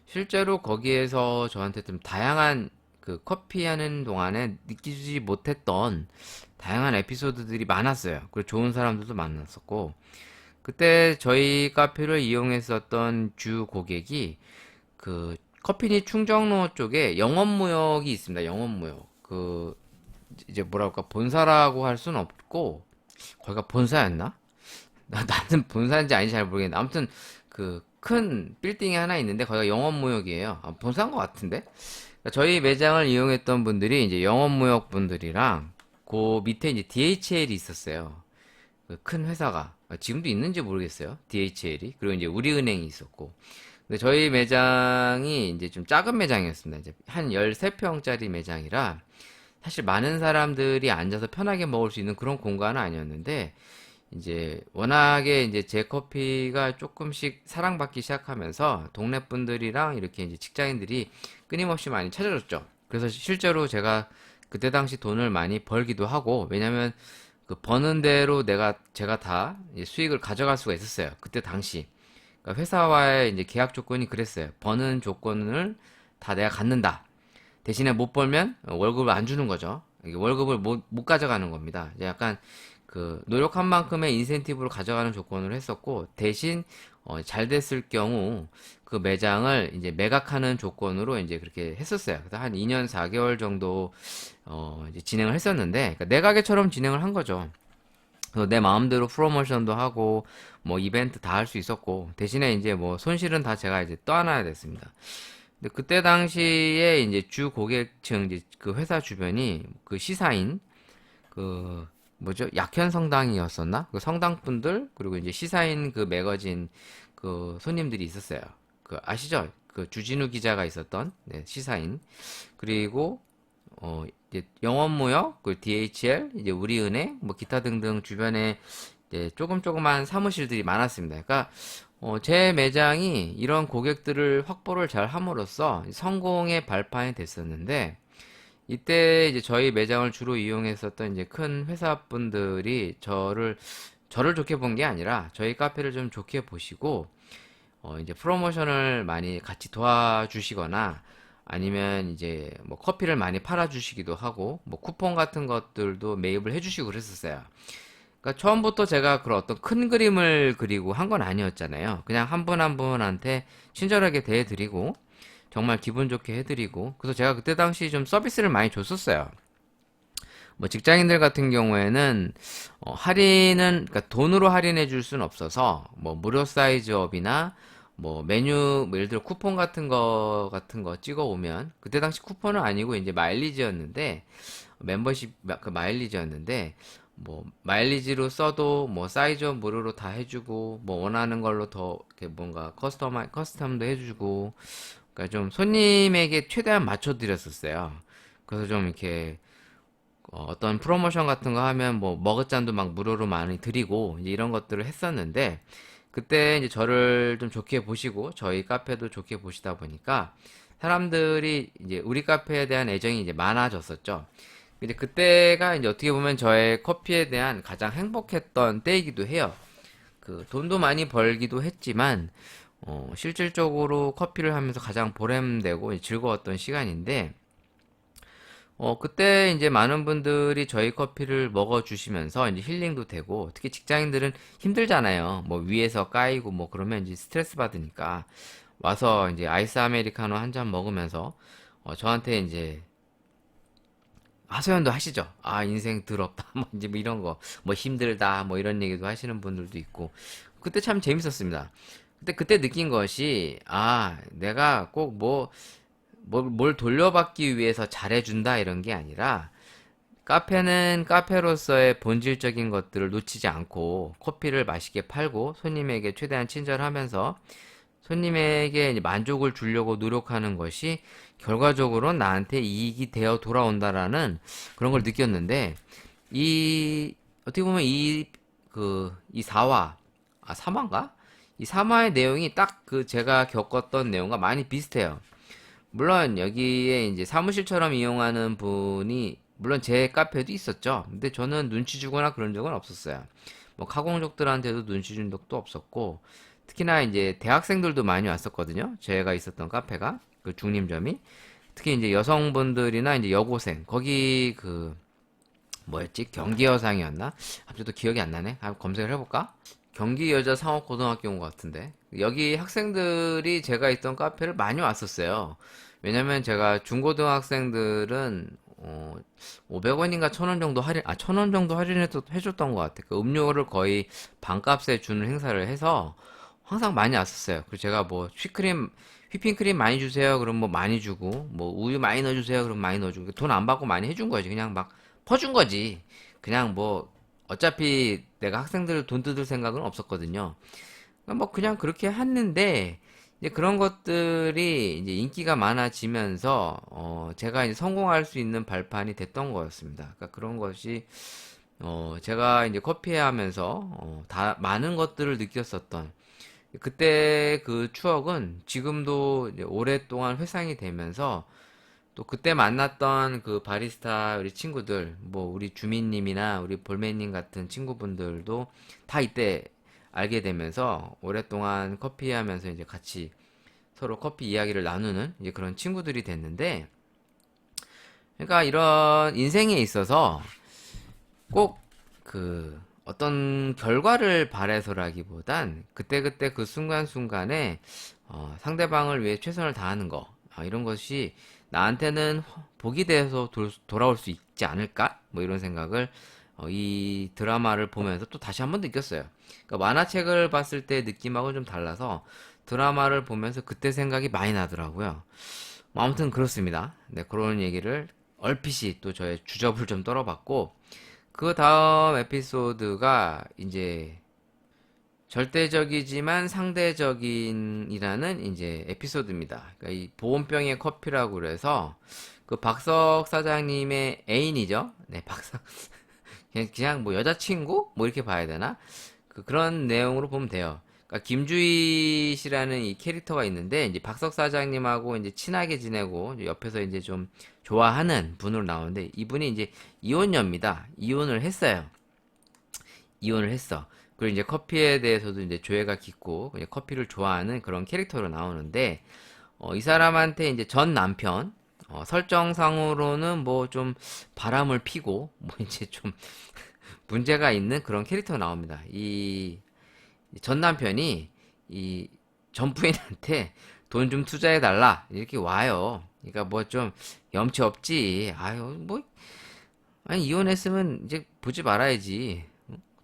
실제로 거기에서 저한테 좀 다양한 그 커피 하는 동안에 느끼지 못했던 다양한 에피소드들이 많았어요. 그리고 좋은 사람들도 만났었고, 그때 저희 카페를 이용했었던 주 고객이 그 커피니 충정로 쪽에 영업무역이 있습니다. 영업무역. 그 이제 뭐랄까 본사라고 할 수는 없고 거기가 본사였나? 나는 본사인지 아닌지 잘 모르겠는데 아무튼 그 큰 빌딩이 하나 있는데 거기가 영업무역이에요. 아, 본사인 것 같은데? 그러니까 저희 매장을 이용했던 분들이 이제 영업무역 분들이랑 그 밑에 이제 DHL이 있었어요. 그 큰 회사가 지금도 있는지 모르겠어요. DHL이 그리고 이제 우리은행이 있었고. 근데 저희 매장이 이제 좀 작은 매장이었습니다. 이제 한 13평짜리 매장이라 사실 많은 사람들이 앉아서 편하게 먹을 수 있는 그런 공간은 아니었는데 이제 워낙에 이제 제 커피가 조금씩 사랑받기 시작하면서 동네 분들이랑 이렇게 이제 직장인들이 끊임없이 많이 찾아줬죠. 그래서 실제로 제가 그때 당시 돈을 많이 벌기도 하고 왜냐면 그 버는 대로 제가 다 이제 수익을 가져갈 수가 있었어요. 그때 당시. 그러니까 회사와의 이제 계약 조건이 그랬어요. 버는 조건을 다 내가 갖는다. 대신에 못 벌면 월급을 안 주는 거죠. 이게 월급을 못 가져가는 겁니다. 이제 약간 그 노력한 만큼의 인센티브를 가져가는 조건을 했었고 대신 잘 됐을 경우 그 매장을 이제 매각하는 조건으로 이제 그렇게 했었어요. 그래서 한 2년 4개월 정도 이제 진행을 했었는데 그러니까 내가게처럼 진행을 한 거죠. 그래서 내 마음대로 프로모션도 하고 뭐 이벤트 다 할 수 있었고 대신에 이제 뭐 손실은 다 제가 이제 떠안아야 됐습니다. 근데 그때 당시에 이제 주 고객층 이제 그 회사 주변이 그 시사인 그 뭐죠? 약현 성당이었었나? 그 성당분들 그리고 이제 시사인 그 매거진 그 손님들이 있었어요. 그 아시죠? 그 주진우 기자가 있었던 네, 시사인 그리고 이제 영업무역 그 DHL 이제 우리은행 뭐 기타 등등 주변에 이제 조금조그만 사무실들이 많았습니다. 그러니까 제 매장이 이런 고객들을 확보를 잘 함으로써 성공의 발판이 됐었는데, 이때 이제 저희 매장을 주로 이용했었던 이제 큰 회사분들이 저를 좋게 본 게 아니라 저희 카페를 좀 좋게 보시고, 이제 프로모션을 많이 같이 도와주시거나 아니면 이제 뭐 커피를 많이 팔아주시기도 하고, 뭐 쿠폰 같은 것들도 매입을 해주시고 그랬었어요. 그러니까 처음부터 제가 그런 어떤 큰 그림을 그리고 한 건 아니었잖아요. 그냥 한 분 한 분한테 친절하게 대해드리고 정말 기분 좋게 해드리고, 그래서 제가 그때 당시 좀 서비스를 많이 줬었어요. 뭐 직장인들 같은 경우에는 할인은, 그러니까 돈으로 할인해 줄 수는 없어서 뭐 무료 사이즈업이나 뭐 메뉴, 뭐 예를 들어 쿠폰 같은 거 찍어 오면, 그때 당시 쿠폰은 아니고 이제 마일리지였는데, 멤버십 그 마일리지였는데, 뭐 마일리지로 써도 뭐 사이즈업 무료로 다 해주고, 뭐 원하는 걸로 더 이렇게 뭔가 커스텀도 해주고, 그러니까 좀 손님에게 최대한 맞춰 드렸었어요. 그래서 좀 이렇게 어떤 프로모션 같은 거 하면 뭐 머그잔도 막 무료로 많이 드리고 이제 이런 것들을 했었는데, 그때 이제 저를 좀 좋게 보시고 저희 카페도 좋게 보시다 보니까 사람들이 이제 우리 카페에 대한 애정이 이제 많아졌었죠. 이제 그때가 이제 어떻게 보면 저의 커피에 대한 가장 행복했던 때이기도 해요. 그 돈도 많이 벌기도 했지만 실질적으로 커피를 하면서 가장 보람되고 즐거웠던 시간인데, 그때 이제 많은 분들이 저희 커피를 먹어주시면서 이제 힐링도 되고, 특히 직장인들은 힘들잖아요. 뭐 위에서 까이고 뭐 그러면 이제 스트레스 받으니까 와서 이제 아이스 아메리카노 한 잔 먹으면서 저한테 이제 하소연도 하시죠. 아, 인생 더럽다. 뭐 이제 뭐 이런 거, 뭐 힘들다. 뭐 이런 얘기도 하시는 분들도 있고. 그때 참 재밌었습니다. 그때 느낀 것이, 아, 내가 꼭 뭘 돌려받기 위해서 잘해준다 이런 게 아니라, 카페는 카페로서의 본질적인 것들을 놓치지 않고 커피를 맛있게 팔고 손님에게 최대한 친절하면서 손님에게 이제 만족을 주려고 노력하는 것이 결과적으로 나한테 이익이 되어 돌아온다라는 그런 걸 느꼈는데, 어떻게 보면 이 사화, 사화인가? 이 사화의 내용이 딱 그 제가 겪었던 내용과 많이 비슷해요. 물론 여기에 이제 사무실처럼 이용하는 분이 물론 제 카페도 있었죠. 근데 저는 눈치 주거나 그런 적은 없었어요. 뭐 카공족들한테도 눈치 준 적도 없었고, 특히나 이제 대학생들도 많이 왔었거든요. 제가 있었던 카페가 그 중림점이, 특히 이제 여성분들이나 이제 여고생, 거기 그 뭐였지, 경기 여상이었나? 갑자기 또 기억이 안 나네. 한번 검색을 해볼까? 경기 여자 상업고등학교인 것 같은데, 여기 학생들이 제가 있던 카페를 많이 왔었어요. 왜냐면 제가 중고등학생들은 500원인가 1000원 정도 할인, 1000원 정도 해줬던 것 같아. 그 음료를 거의 반값에 주는 행사를 해서 항상 많이 왔었어요. 그리고 제가 뭐 휘핑크림 많이 주세요. 그럼 뭐 많이 주고, 뭐 우유 많이 넣어주세요. 그럼 많이 넣어주고, 돈 안 받고 많이 해준 거지. 그냥 막 퍼준 거지. 그냥 뭐 어차피 내가 학생들 돈 뜯을 생각은 없었거든요. 그러니까 뭐 그냥 그렇게 했는데, 이제 그런 것들이 이제 인기가 많아지면서 제가 이제 성공할 수 있는 발판이 됐던 거였습니다. 그러니까 그런 것이 제가 이제 커피 하면서 다 많은 것들을 느꼈었던 그때 그 추억은 지금도 이제 오랫동안 회상이 되면서, 또 그때 만났던 그 바리스타 우리 친구들, 뭐 우리 주민님이나 우리 볼매님 같은 친구분들도 다 이때 알게 되면서 오랫동안 커피 하면서 이제 같이 서로 커피 이야기를 나누는 이제 그런 친구들이 됐는데, 그러니까 이런 인생에 있어서 꼭 그 어떤 결과를 바래서라기보단 그때그때 그 순간순간에 상대방을 위해 최선을 다하는 거, 이런 것이 나한테는 복이 돼서 돌아올 수 있지 않을까? 뭐 이런 생각을 이 드라마를 보면서 또 다시 한번 느꼈어요. 그러니까 만화책을 봤을 때 느낌하고 좀 달라서 드라마를 보면서 그때 생각이 많이 나더라고요. 뭐 아무튼 그렇습니다. 네, 그런 얘기를 얼핏이 또 저의 주접을 좀 떨어봤고, 그 다음 에피소드가 이제 절대적이지만 상대적인이라는 이제 에피소드입니다. 그러니까 이 보온병의 커피라고 그래서 그 박석 사장님의 애인이죠. 네, 박석. 그냥 뭐 여자친구? 뭐 이렇게 봐야 되나? 그런 내용으로 보면 돼요. 그러니까 김주희 씨라는 이 캐릭터가 있는데 이제 박석 사장님하고 이제 친하게 지내고 이제 옆에서 이제 좀 좋아하는 분으로 나오는데 이분이 이제 이혼녀입니다. 이혼을 했어요. 이혼을 했어. 그리고 이제 커피에 대해서도 이제 조예가 깊고 그냥 커피를 좋아하는 그런 캐릭터로 나오는데 이 사람한테 이제 전 남편 설정상으로는 뭐 좀 바람을 피고 뭐 이제 좀 문제가 있는 그런 캐릭터가 나옵니다. 이 전 남편이 이 전 부인한테 돈 좀 투자해 달라 이렇게 와요. 그러니까 뭐 좀 염치 없지. 아유 뭐 아니 이혼했으면 이제 보지 말아야지.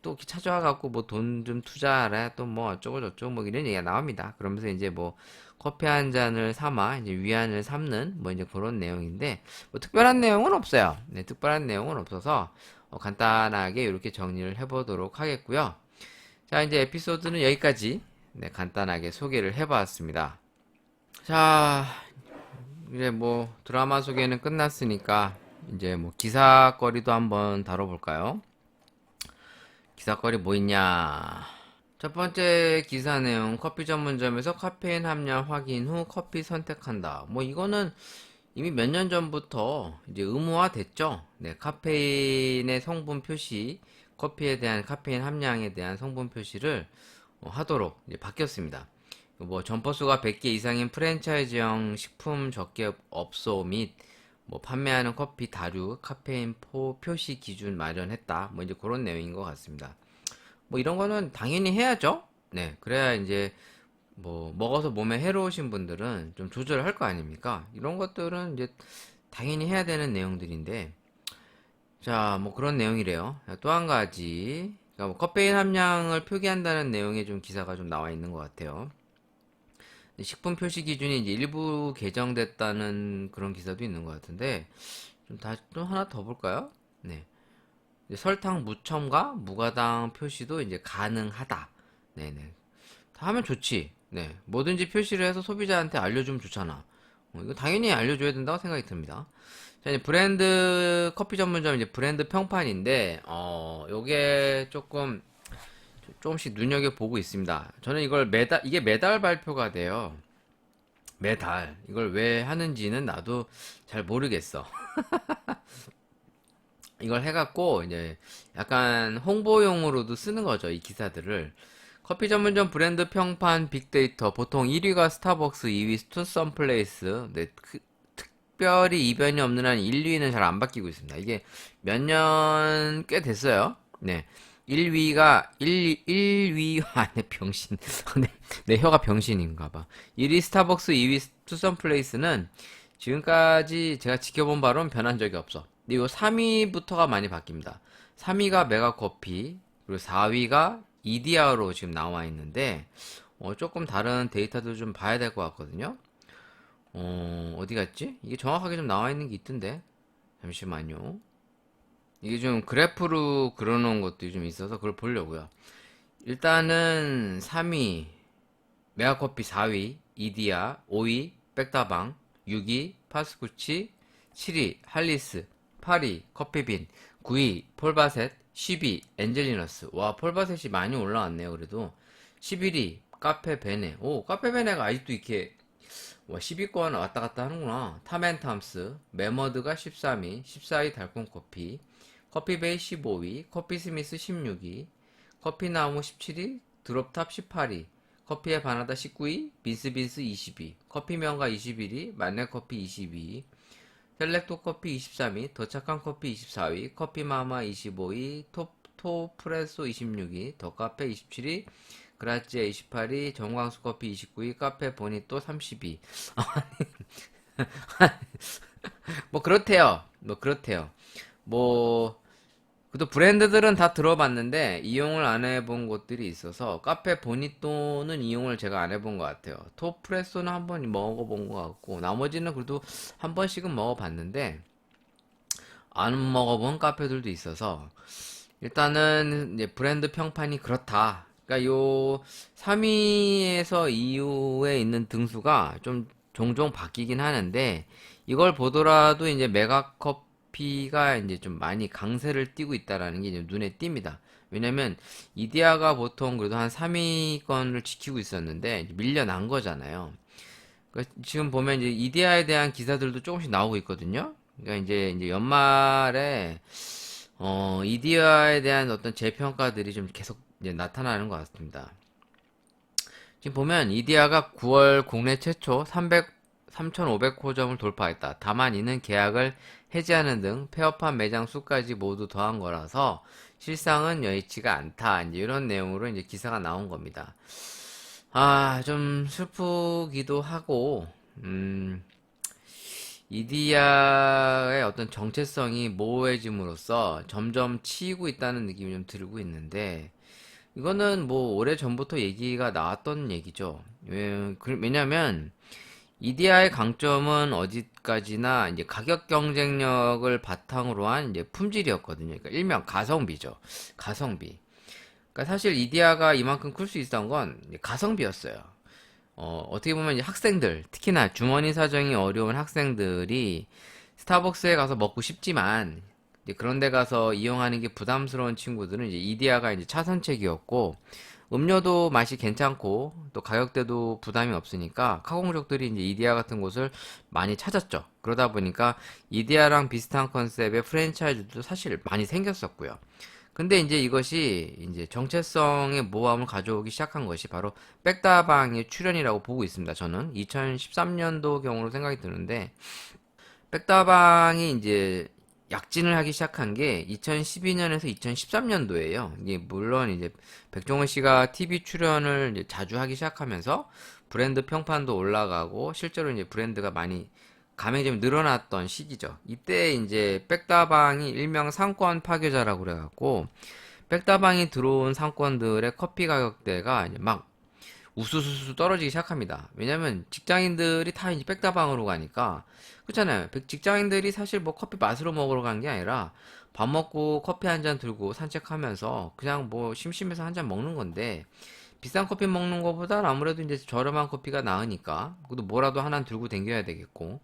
또 이렇게 찾아와 갖고 뭐 돈 좀 투자하라 또 뭐 어쩌고 저쩌고 뭐 이런 얘기가 나옵니다. 그러면서 이제 뭐 커피 한 잔을 삼아 이제 위안을 삼는 뭐 이제 그런 내용인데 뭐 특별한 내용은 없어요. 네, 특별한 내용은 없어서 간단하게 이렇게 정리를 해보도록 하겠고요. 자, 이제 에피소드는 여기까지 네, 간단하게 소개를 해봤습니다. 자, 이제 뭐 드라마 소개는 끝났으니까 이제 뭐 기사거리도 한번 다뤄볼까요? 기사거리 뭐 있냐? 첫 번째 기사 내용, 커피 전문점에서 카페인 함량 확인 후 커피 선택한다. 뭐 이거는 이미 몇 년 전부터 이제 의무화 됐죠. 네, 카페인의 성분 표시, 커피에 대한 카페인 함량에 대한 성분 표시를 하도록 이제 바뀌었습니다. 뭐 점포수가 100개 이상인 프랜차이즈형 식품 적객업소 및 뭐 판매하는 커피 다류 카페인 표시 기준 마련했다. 뭐 이제 그런 내용인 것 같습니다. 뭐 이런 거는 당연히 해야죠. 네, 그래야 이제 뭐 먹어서 몸에 해로우신 분들은 좀 조절할 거 아닙니까? 이런 것들은 이제 당연히 해야 되는 내용들인데, 자, 뭐 그런 내용이래요. 또 한 가지, 그러니까 뭐 카페인 함량을 표기한다는 내용의 좀 기사가 좀 나와 있는 것 같아요. 식품 표시 기준이 이제 일부 개정됐다는 그런 기사도 있는 것 같은데, 좀 하나 더 볼까요? 네. 이제 설탕 무첨가, 무가당 표시도 이제 가능하다. 네네. 다 하면 좋지. 네. 뭐든지 표시를 해서 소비자한테 알려주면 좋잖아. 이거 당연히 알려줘야 된다고 생각이 듭니다. 자, 이제 브랜드, 커피 전문점 이제 브랜드 평판인데, 요게 조금씩 눈여겨보고 있습니다. 저는 이게 매달 발표가 돼요. 매달. 이걸 왜 하는지는 나도 잘 모르겠어. 이걸 해갖고, 이제, 약간 홍보용으로도 쓰는 거죠, 이 기사들을. 커피 전문점 브랜드 평판 빅데이터. 보통 1위가 스타벅스, 2위 투썸플레이스. 네, 특별히 이변이 없는 한 1, 2위는 잘 안 바뀌고 있습니다. 이게 몇 년 꽤 됐어요. 네. 1위, 내 병신. 내 혀가 병신인가 봐. 1위 스타벅스, 2위 투썸플레이스는 지금까지 제가 지켜본 바로는 변한 적이 없어. 근데 요 3위부터가 많이 바뀝니다. 3위가 메가커피, 그리고 4위가 이디야로 지금 나와 있는데, 조금 다른 데이터도 좀 봐야 될 것 같거든요. 어디 갔지? 이게 정확하게 좀 나와 있는 게 있던데. 잠시만요. 이게 좀 그래프로 그려놓은 것도 좀 있어서 그걸 보려고요. 일단은 3위 메가커피, 4위 이디야, 5위 백다방, 6위 파스쿠치, 7위 할리스, 8위 커피빈, 9위 폴바셋, 10위 엔젤리너스. 와, 폴바셋이 많이 올라왔네요. 그래도 11위 카페베네. 오, 카페베네가 아직도 이렇게 10위권 왔다 갔다 하는구나. 탐앤탐스, 메머드가 13위, 14위 달콤커피, 커피베이 15위, 커피스미스 16위, 커피나무 17위, 드롭탑 18위, 커피의 바나다 19위, 빈스빈스 20위, 커피명가 21위, 만렙커피 22위, 셀렉토 커피 23위, 더 착한 커피 24위, 커피마마 25위, 토프레소 26위, 더카페 27위, 그라지아 28위, 정광수 커피 29위, 카페 보니또 30위. 뭐 그렇대요. 그래도 브랜드들은 다 들어봤는데 이용을 안 해본 곳들이 있어서 카페 보니또는 이용을 제가 안 해본 것 같아요. 토프레소는 한번 먹어본 것 같고 나머지는 그래도 한 번씩은 먹어봤는데 안 먹어본 카페들도 있어서 일단은 이제 브랜드 평판이 그렇다. 그러니까 요 3위에서 이후에 있는 등수가 좀 종종 바뀌긴 하는데 이걸 보더라도 이제 메가컵 피가 이제 좀 많이 강세를 띠고 있다라는 게 이제 눈에 띕니다. 왜냐면 이디야가 보통 그래도 한 3위권을 지키고 있었는데 밀려난 거잖아요. 그러니까 지금 보면 이제 이디야에 대한 기사들도 조금씩 나오고 있거든요. 그러니까 이제 연말에 이디야에 대한 어떤 재평가들이 좀 계속 이제 나타나는 것 같습니다. 지금 보면 이디야가 9월 국내 최초 3,500호점을 돌파했다. 다만 이는 계약을 해지하는 등 폐업한 매장 수까지 모두 더한 거라서 실상은 여의치가 않다. 이제 이런 내용으로 이제 기사가 나온 겁니다. 아, 좀 슬프기도 하고, 이디야의 어떤 정체성이 모호해짐으로써 점점 치이고 있다는 느낌이 좀 들고 있는데, 이거는 뭐 오래전부터 얘기가 나왔던 얘기죠. 왜냐면 이디야의 강점은 어디까지나 이제 가격 경쟁력을 바탕으로 한 이제 품질이었거든요. 그러니까 일명 가성비죠. 가성비. 그러니까 사실 이디야가 이만큼 클 수 있었던 건 이제 가성비였어요. 어떻게 보면 이제 학생들, 특히나 주머니 사정이 어려운 학생들이 스타벅스에 가서 먹고 싶지만 이제 그런 데 가서 이용하는 게 부담스러운 친구들은 이제 이디야가 이제 차선책이었고, 음료도 맛이 괜찮고 또 가격대도 부담이 없으니까 카공족들이 이제 이디야 같은 곳을 많이 찾았죠. 그러다 보니까 이디야랑 비슷한 컨셉의 프랜차이즈도 사실 많이 생겼었고요. 근데 이제 이것이 이제 정체성의 모함을 가져오기 시작한 것이 바로 백다방의 출현이라고 보고 있습니다. 저는 2013년도 경우로 생각이 드는데, 백다방이 이제 약진을 하기 시작한 게 2012년에서 2013년도예요. 이게 물론 이제 백종원 씨가 TV 출연을 이제 자주 하기 시작하면서 브랜드 평판도 올라가고 실제로 이제 브랜드가 많이 가맹점이 늘어났던 시기죠. 이때 이제 백다방이 일명 상권 파괴자라고 그래갖고, 백다방이 들어온 상권들의 커피 가격대가 이제 막 우수수수 떨어지기 시작합니다. 왜냐면 직장인들이 다 이제 백다방으로 가니까. 그렇잖아요. 직장인들이 사실 뭐 커피 맛으로 먹으러 간 게 아니라 밥 먹고 커피 한 잔 들고 산책하면서 그냥 뭐 심심해서 한 잔 먹는 건데, 비싼 커피 먹는 것보단 아무래도 이제 저렴한 커피가 나으니까 그래도 뭐라도 하나 들고 댕겨야 되겠고,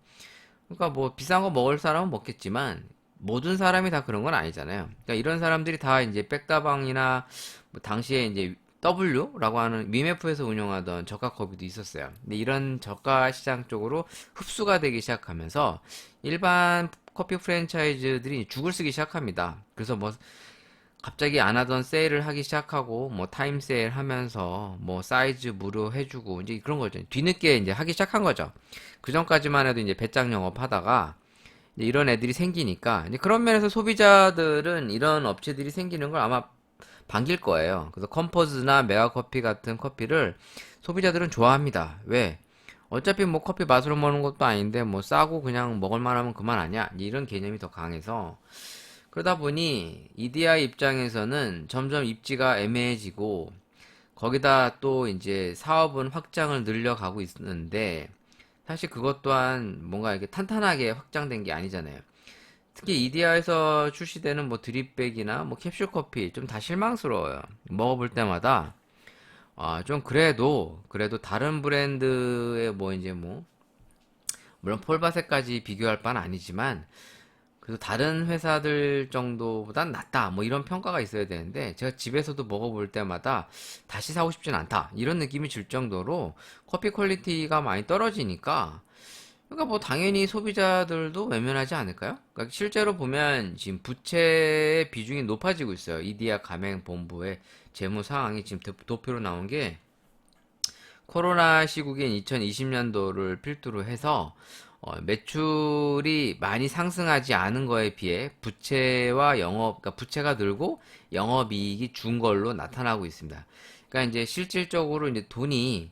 그러니까 뭐 비싼 거 먹을 사람은 먹겠지만 모든 사람이 다 그런 건 아니잖아요. 그러니까 이런 사람들이 다 이제 백다방이나 뭐 당시에 이제 W라고 하는 위메프에서 운영하던 저가 커피도 있었어요. 근데 이런 저가 시장 쪽으로 흡수가 되기 시작하면서 일반 커피 프랜차이즈들이 죽을 쓰기 시작합니다. 그래서 뭐 갑자기 안 하던 세일을 하기 시작하고 뭐 타임 세일 하면서 뭐 사이즈 무료 해주고 이제 그런 거죠. 뒤늦게 이제 하기 시작한 거죠. 그 전까지만 해도 이제 배짱 영업하다가 이제 이런 애들이 생기니까 이제 그런 면에서 소비자들은 이런 업체들이 생기는 걸 아마 반길 거예요. 그래서 컴포즈나 메가커피 같은 커피를 소비자들은 좋아합니다. 왜? 어차피 뭐 커피 맛으로 먹는 것도 아닌데 뭐 싸고 그냥 먹을 만하면 그만 아니야? 이런 개념이 더 강해서, 그러다 보니 이디야 입장에서는 점점 입지가 애매해지고, 거기다 또 이제 사업은 확장을 늘려가고 있는데 사실 그것 또한 뭔가 이렇게 탄탄하게 확장된 게 아니잖아요. 특히 이디야에서 출시되는 뭐 드립백이나 뭐 캡슐 커피 좀 다 실망스러워요. 먹어볼 때마다 좀 그래도 다른 브랜드의 뭐 이제 뭐 물론 폴바세까지 비교할 바는 아니지만 그래도 다른 회사들 정도보단 낫다 뭐 이런 평가가 있어야 되는데, 제가 집에서도 먹어볼 때마다 다시 사고 싶진 않다 이런 느낌이 들 정도로 커피 퀄리티가 많이 떨어지니까, 그러니까 뭐 당연히 소비자들도 외면하지 않을까요? 그러니까 실제로 보면 지금 부채의 비중이 높아지고 있어요. 이디야 가맹본부의 재무 상황이 지금 도표로 나온 게, 코로나 시국인 2020년도를 필두로 해서 매출이 많이 상승하지 않은 거에 비해 부채와 그러니까 부채가 늘고 영업이익이 준 걸로 나타나고 있습니다. 그러니까 이제 실질적으로 이제 돈이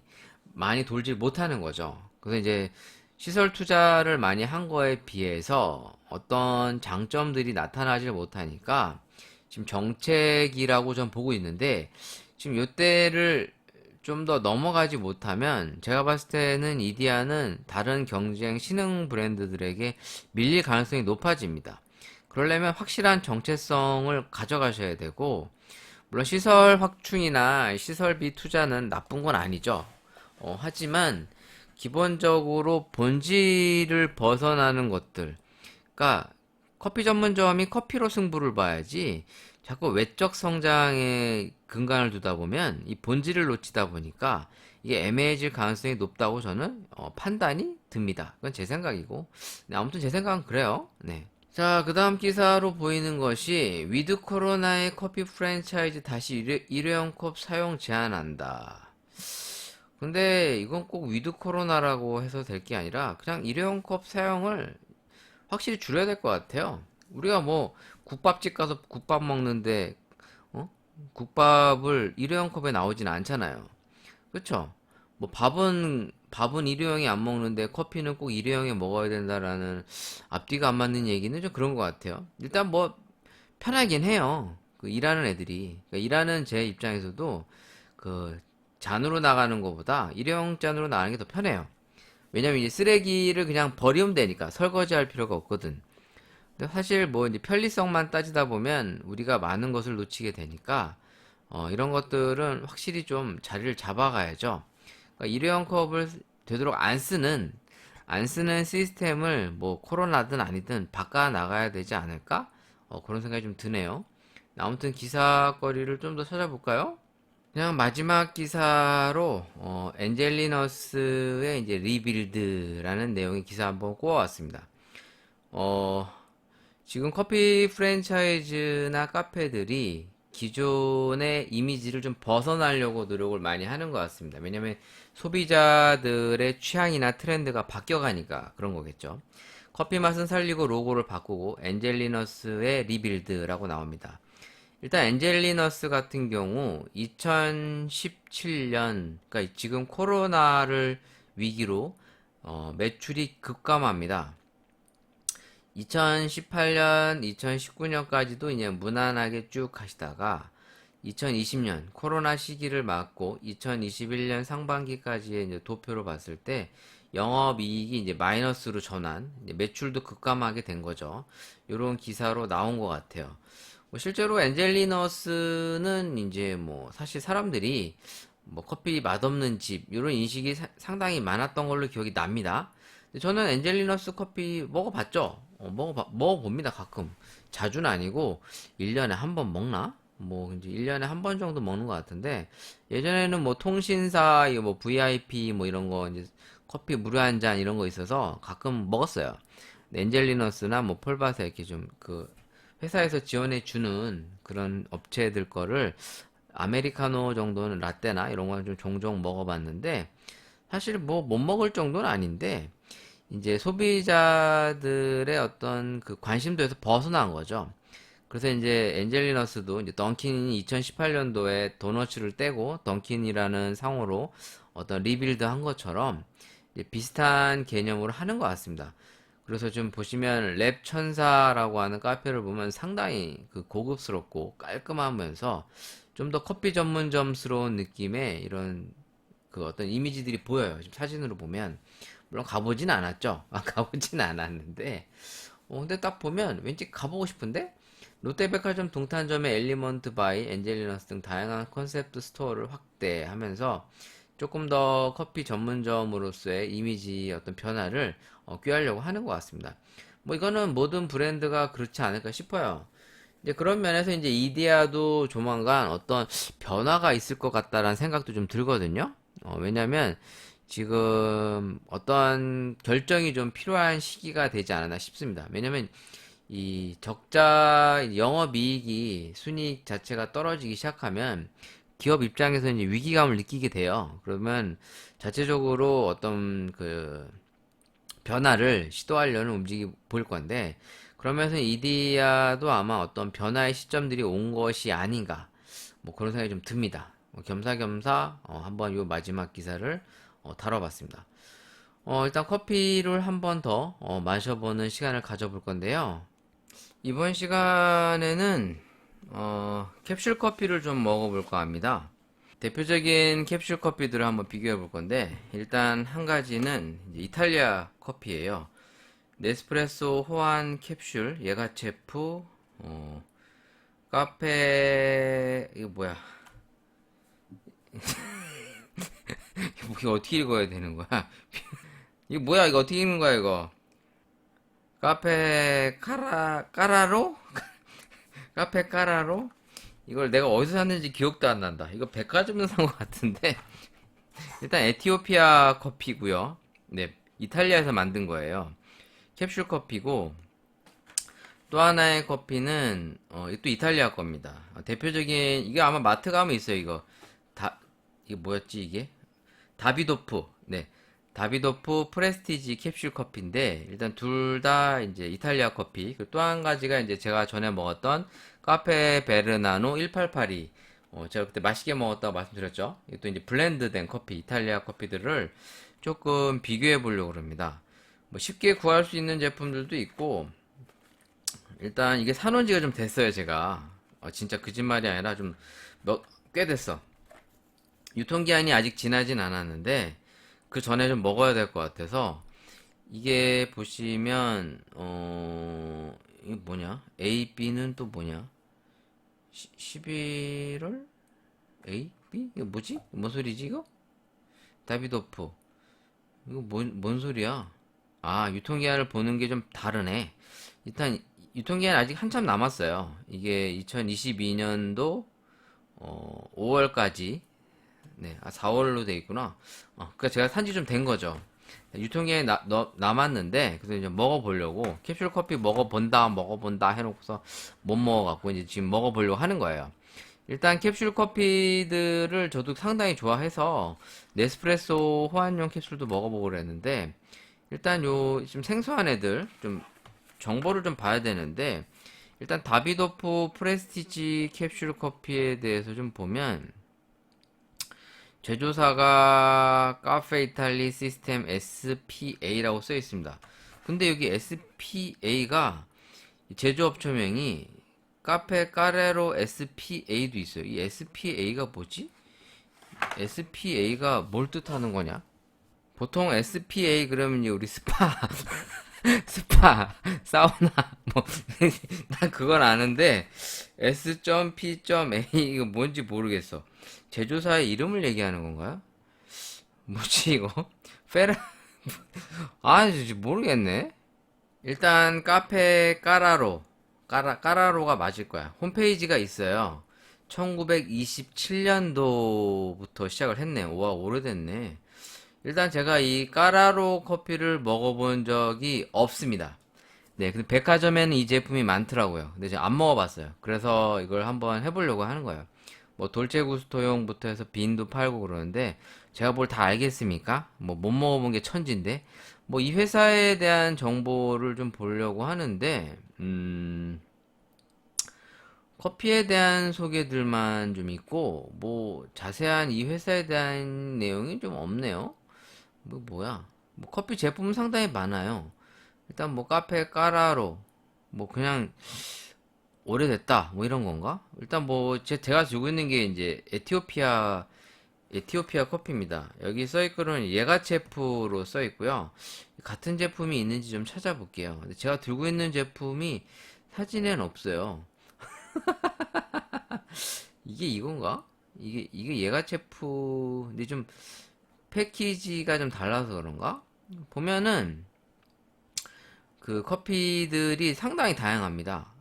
많이 돌지 못하는 거죠. 그래서 이제 시설 투자를 많이 한 거에 비해서 어떤 장점들이 나타나질 못하니까 지금 정책이라고 좀 보고 있는데, 지금 요때를 좀 더 넘어가지 못하면 제가 봤을 때는 이디야는 다른 경쟁 신흥 브랜드들에게 밀릴 가능성이 높아집니다. 그러려면 확실한 정체성을 가져가셔야 되고, 물론 시설 확충이나 시설비 투자는 나쁜 건 아니죠. 하지만 기본적으로 본질을 벗어나는 것들, 그러니까 커피 전문점이 커피로 승부를 봐야지 자꾸 외적 성장에 근간을 두다 보면 이 본질을 놓치다 보니까 이게 애매해질 가능성이 높다고 저는 판단이 듭니다. 그건 제 생각이고. 네, 아무튼 제 생각은 그래요. 네. 자, 그 다음 기사로 보이는 것이 위드 코로나의 커피 프랜차이즈 다시 일회용 컵 사용 제한한다. 근데 이건 꼭 위드 코로나라고 해서 될 게 아니라 그냥 일회용 컵 사용을 확실히 줄여야 될 것 같아요. 우리가 뭐 국밥집 가서 국밥 먹는데 어? 국밥을 일회용 컵에 나오진 않잖아요. 그쵸? 뭐 밥은 일회용이 안 먹는데 커피는 꼭 일회용에 먹어야 된다라는 앞뒤가 안 맞는 얘기는 좀 그런 것 같아요. 일단 뭐 편하긴 해요. 그 일하는 애들이. 그러니까 일하는 제 입장에서도 그 잔으로 나가는 것보다 일회용 잔으로 나가는 게 더 편해요. 왜냐면 이제 쓰레기를 그냥 버리면 되니까 설거지 할 필요가 없거든. 근데 사실 뭐 이제 편리성만 따지다 보면 우리가 많은 것을 놓치게 되니까 이런 것들은 확실히 좀 자리를 잡아가야죠. 그러니까 일회용 컵을 되도록 안 쓰는 시스템을 뭐 코로나든 아니든 바꿔 나가야 되지 않을까? 그런 생각이 좀 드네요. 아무튼 기사거리를 좀 더 찾아볼까요? 그냥 마지막 기사로 엔젤리너스의 이제 리빌드라는 내용의 기사 한번 꼬아왔습니다. 어, 지금 커피 프랜차이즈나 카페들이 기존의 이미지를 좀 벗어나려고 노력을 많이 하는 것 같습니다. 왜냐면 소비자들의 취향이나 트렌드가 바뀌어가니까 그런 거겠죠. 커피 맛은 살리고 로고를 바꾸고 엔젤리너스의 리빌드라고 나옵니다. 일단 엔젤리너스 같은 경우 2017년, 그러니까 지금 코로나를 위기로 매출이 급감합니다. 2018년, 2019년까지도 이제 무난하게 쭉 가시다가 2020년 코로나 시기를 맞고 2021년 상반기까지의 이제 도표로 봤을 때 영업이익이 이제 마이너스로 전환, 이제 매출도 급감하게 된 거죠. 이런 기사로 나온 것 같아요. 뭐 실제로 엔젤리너스는 이제 뭐 사실 사람들이 뭐 커피 맛없는 집 이런 인식이 상당히 많았던 걸로 기억이 납니다. 근데 저는 엔젤리너스 커피 먹어봤죠. 먹어봅니다, 가끔. 자주는 아니고, 1년에 한 번 먹나? 뭐, 이제 1년에 한 번 정도 먹는 것 같은데, 예전에는 뭐 통신사, 이거 뭐 VIP 뭐 이런 거, 이제 커피 무료 한 잔 이런 거 있어서 가끔 먹었어요. 엔젤리너스나 뭐 폴바사 이렇게 좀 그 회사에서 지원해 주는 그런 업체들 거를 아메리카노 정도는 라떼나 이런 거 좀 종종 먹어봤는데, 사실 뭐 못 먹을 정도는 아닌데, 이제 소비자들의 어떤 그 관심도에서 벗어난 거죠. 그래서 이제 엔젤리너스도 이제 던킨이 2018년도에 도너츠를 떼고 던킨이라는 상호로 어떤 리빌드 한 것처럼 이제 비슷한 개념으로 하는 것 같습니다. 그래서 좀 보시면 랩 천사라고 하는 카페를 보면 상당히 그 고급스럽고 깔끔하면서 좀 더 커피 전문점스러운 느낌의 이런 그 어떤 이미지들이 보여요. 지금 사진으로 보면. 물론 가보진 않았죠. 가보진 않았는데, 근데 딱 보면 왠지 가보고 싶은데? 롯데백화점 동탄점의 엘리먼트 바이, 엔젤리너스 등 다양한 컨셉트 스토어를 확대하면서 조금 더 커피 전문점으로서의 이미지 어떤 변화를 꾀하려고 하는 것 같습니다. 뭐 이거는 모든 브랜드가 그렇지 않을까 싶어요. 이제 그런 면에서 이제 이디야도 조만간 어떤 변화가 있을 것 같다라는 생각도 좀 들거든요. 왜냐면 지금 어떤 결정이 좀 필요한 시기가 되지 않았나 싶습니다. 왜냐면 이 적자 영업이익이 순이익 자체가 떨어지기 시작하면 기업 입장에서 이제 위기감을 느끼게 돼요. 그러면 자체적으로 어떤 그 변화를 시도하려는 움직임이 보일 건데 그러면서 이디야도 아마 어떤 변화의 시점들이 온 것이 아닌가 뭐 그런 생각이 좀 듭니다. 겸사겸사 한번 요 마지막 기사를 다뤄봤습니다. 일단 커피를 한번 더 마셔보는 시간을 가져볼 건데요. 이번 시간에는 캡슐 커피를 좀 먹어볼까 합니다. 대표적인 캡슐 커피들을 한번 비교해 볼 건데 일단 한 가지는 이제 이탈리아 커피예요. 네스프레소 호환 캡슐 예가체프 카페 이거 뭐야 이거 어떻게 읽어야 되는 거야? 이거 뭐야? 이거 어떻게 읽는 거야, 이거? 카페, 까라로? 카페 까라로? 이걸 내가 어디서 샀는지 기억도 안 난다. 이거 백화점에서 산 것 같은데. 일단 에티오피아 커피고요. 네, 이탈리아에서 만든 거예요. 캡슐 커피고, 또 하나의 커피는 또 이탈리아 겁니다. 대표적인 이게 아마 마트 가면 있어요. 이게 뭐였지 이게? 다비도프. 네. 다비도프 프레스티지 캡슐 커피인데 일단 둘 다 이제 이탈리아 커피. 또 한 가지가 이제 제가 전에 먹었던 카페 베르나노 1882. 제가 그때 맛있게 먹었다고 말씀드렸죠. 이게 또 이제 블렌드된 커피, 이탈리아 커피들을 조금 비교해 보려고 합니다. 뭐 쉽게 구할 수 있는 제품들도 있고 일단 이게 사놓은 지가 좀 됐어요, 제가. 진짜 거짓말이 아니라 꽤 됐어. 유통기한이 아직 지나진 않았는데, 그 전에 좀 먹어야 될 것 같아서, 이게 보시면, 이게 뭐냐? A, B는 또 뭐냐? 11월? A, B? 이거 뭐지? 뭔 소리지, 이거? 다비도프. 이거 뭔 소리야? 아, 유통기한을 보는 게 좀 다르네. 일단, 유통기한 아직 한참 남았어요. 이게 2022년도, 5월까지, 네, 4월로 돼 있구나. 그니까 제가 산지 좀 된 거죠. 유통기한이 남았는데, 그래서 이제 먹어보려고, 캡슐 커피 먹어본다 해놓고서 못 먹어갖고, 이제 지금 먹어보려고 하는 거예요. 일단 캡슐 커피들을 저도 상당히 좋아해서, 네스프레소 호환용 캡슐도 먹어보고 그랬는데, 일단 좀 생소한 애들, 좀 정보를 좀 봐야 되는데, 일단 다비도프 프레스티지 캡슐 커피에 대해서 좀 보면, 제조사가 카페 이탈리 시스템 SPA라고 써 있습니다. 근데 여기 SPA가 제조업체명이 카페 까레로 SPA도 있어요. 이 SPA가 뭐지? SPA가 뭘 뜻하는 거냐? 보통 SPA 그러면 우리 스파, 사우나, 뭐, 난 그건 아는데, S.P.A 이거 뭔지 모르겠어. 제조사의 이름을 얘기하는 건가요? 뭐지, 이거? 페라, 모르겠네. 일단, 카페 까라로가 맞을 거야. 홈페이지가 있어요. 1927년도부터 시작을 했네. 와, 오래됐네. 일단 제가 이 까라로 커피를 먹어본 적이 없습니다. 네, 근데 백화점에는 이 제품이 많더라고요. 근데 제가 안 먹어봤어요. 그래서 이걸 한번 해보려고 하는 거예요. 뭐 돌체 구스토용부터 해서 빈도 팔고 그러는데 제가 뭘 다 알겠습니까? 뭐 못 먹어본 게 천진데 뭐 이 회사에 대한 정보를 좀 보려고 하는데 커피에 대한 소개들만 좀 있고 뭐 자세한 이 회사에 대한 내용이 좀 없네요. 뭐야? 뭐 커피 제품은 상당히 많아요. 일단 뭐 카페 까라로 뭐 그냥 오래됐다 뭐 이런 건가? 일단 뭐 제가 들고 있는 게 이제 에티오피아 커피입니다. 여기 써 있고는 예가체프로 써 있고요. 같은 제품이 있는지 좀 찾아볼게요. 근데 제가 들고 있는 제품이 사진엔 없어요. 이게 이건가? 이게 예가체프 근데 좀 패키지가 좀 달라서 그런가? 보면은 그 커피들이 상당히 다양합니다.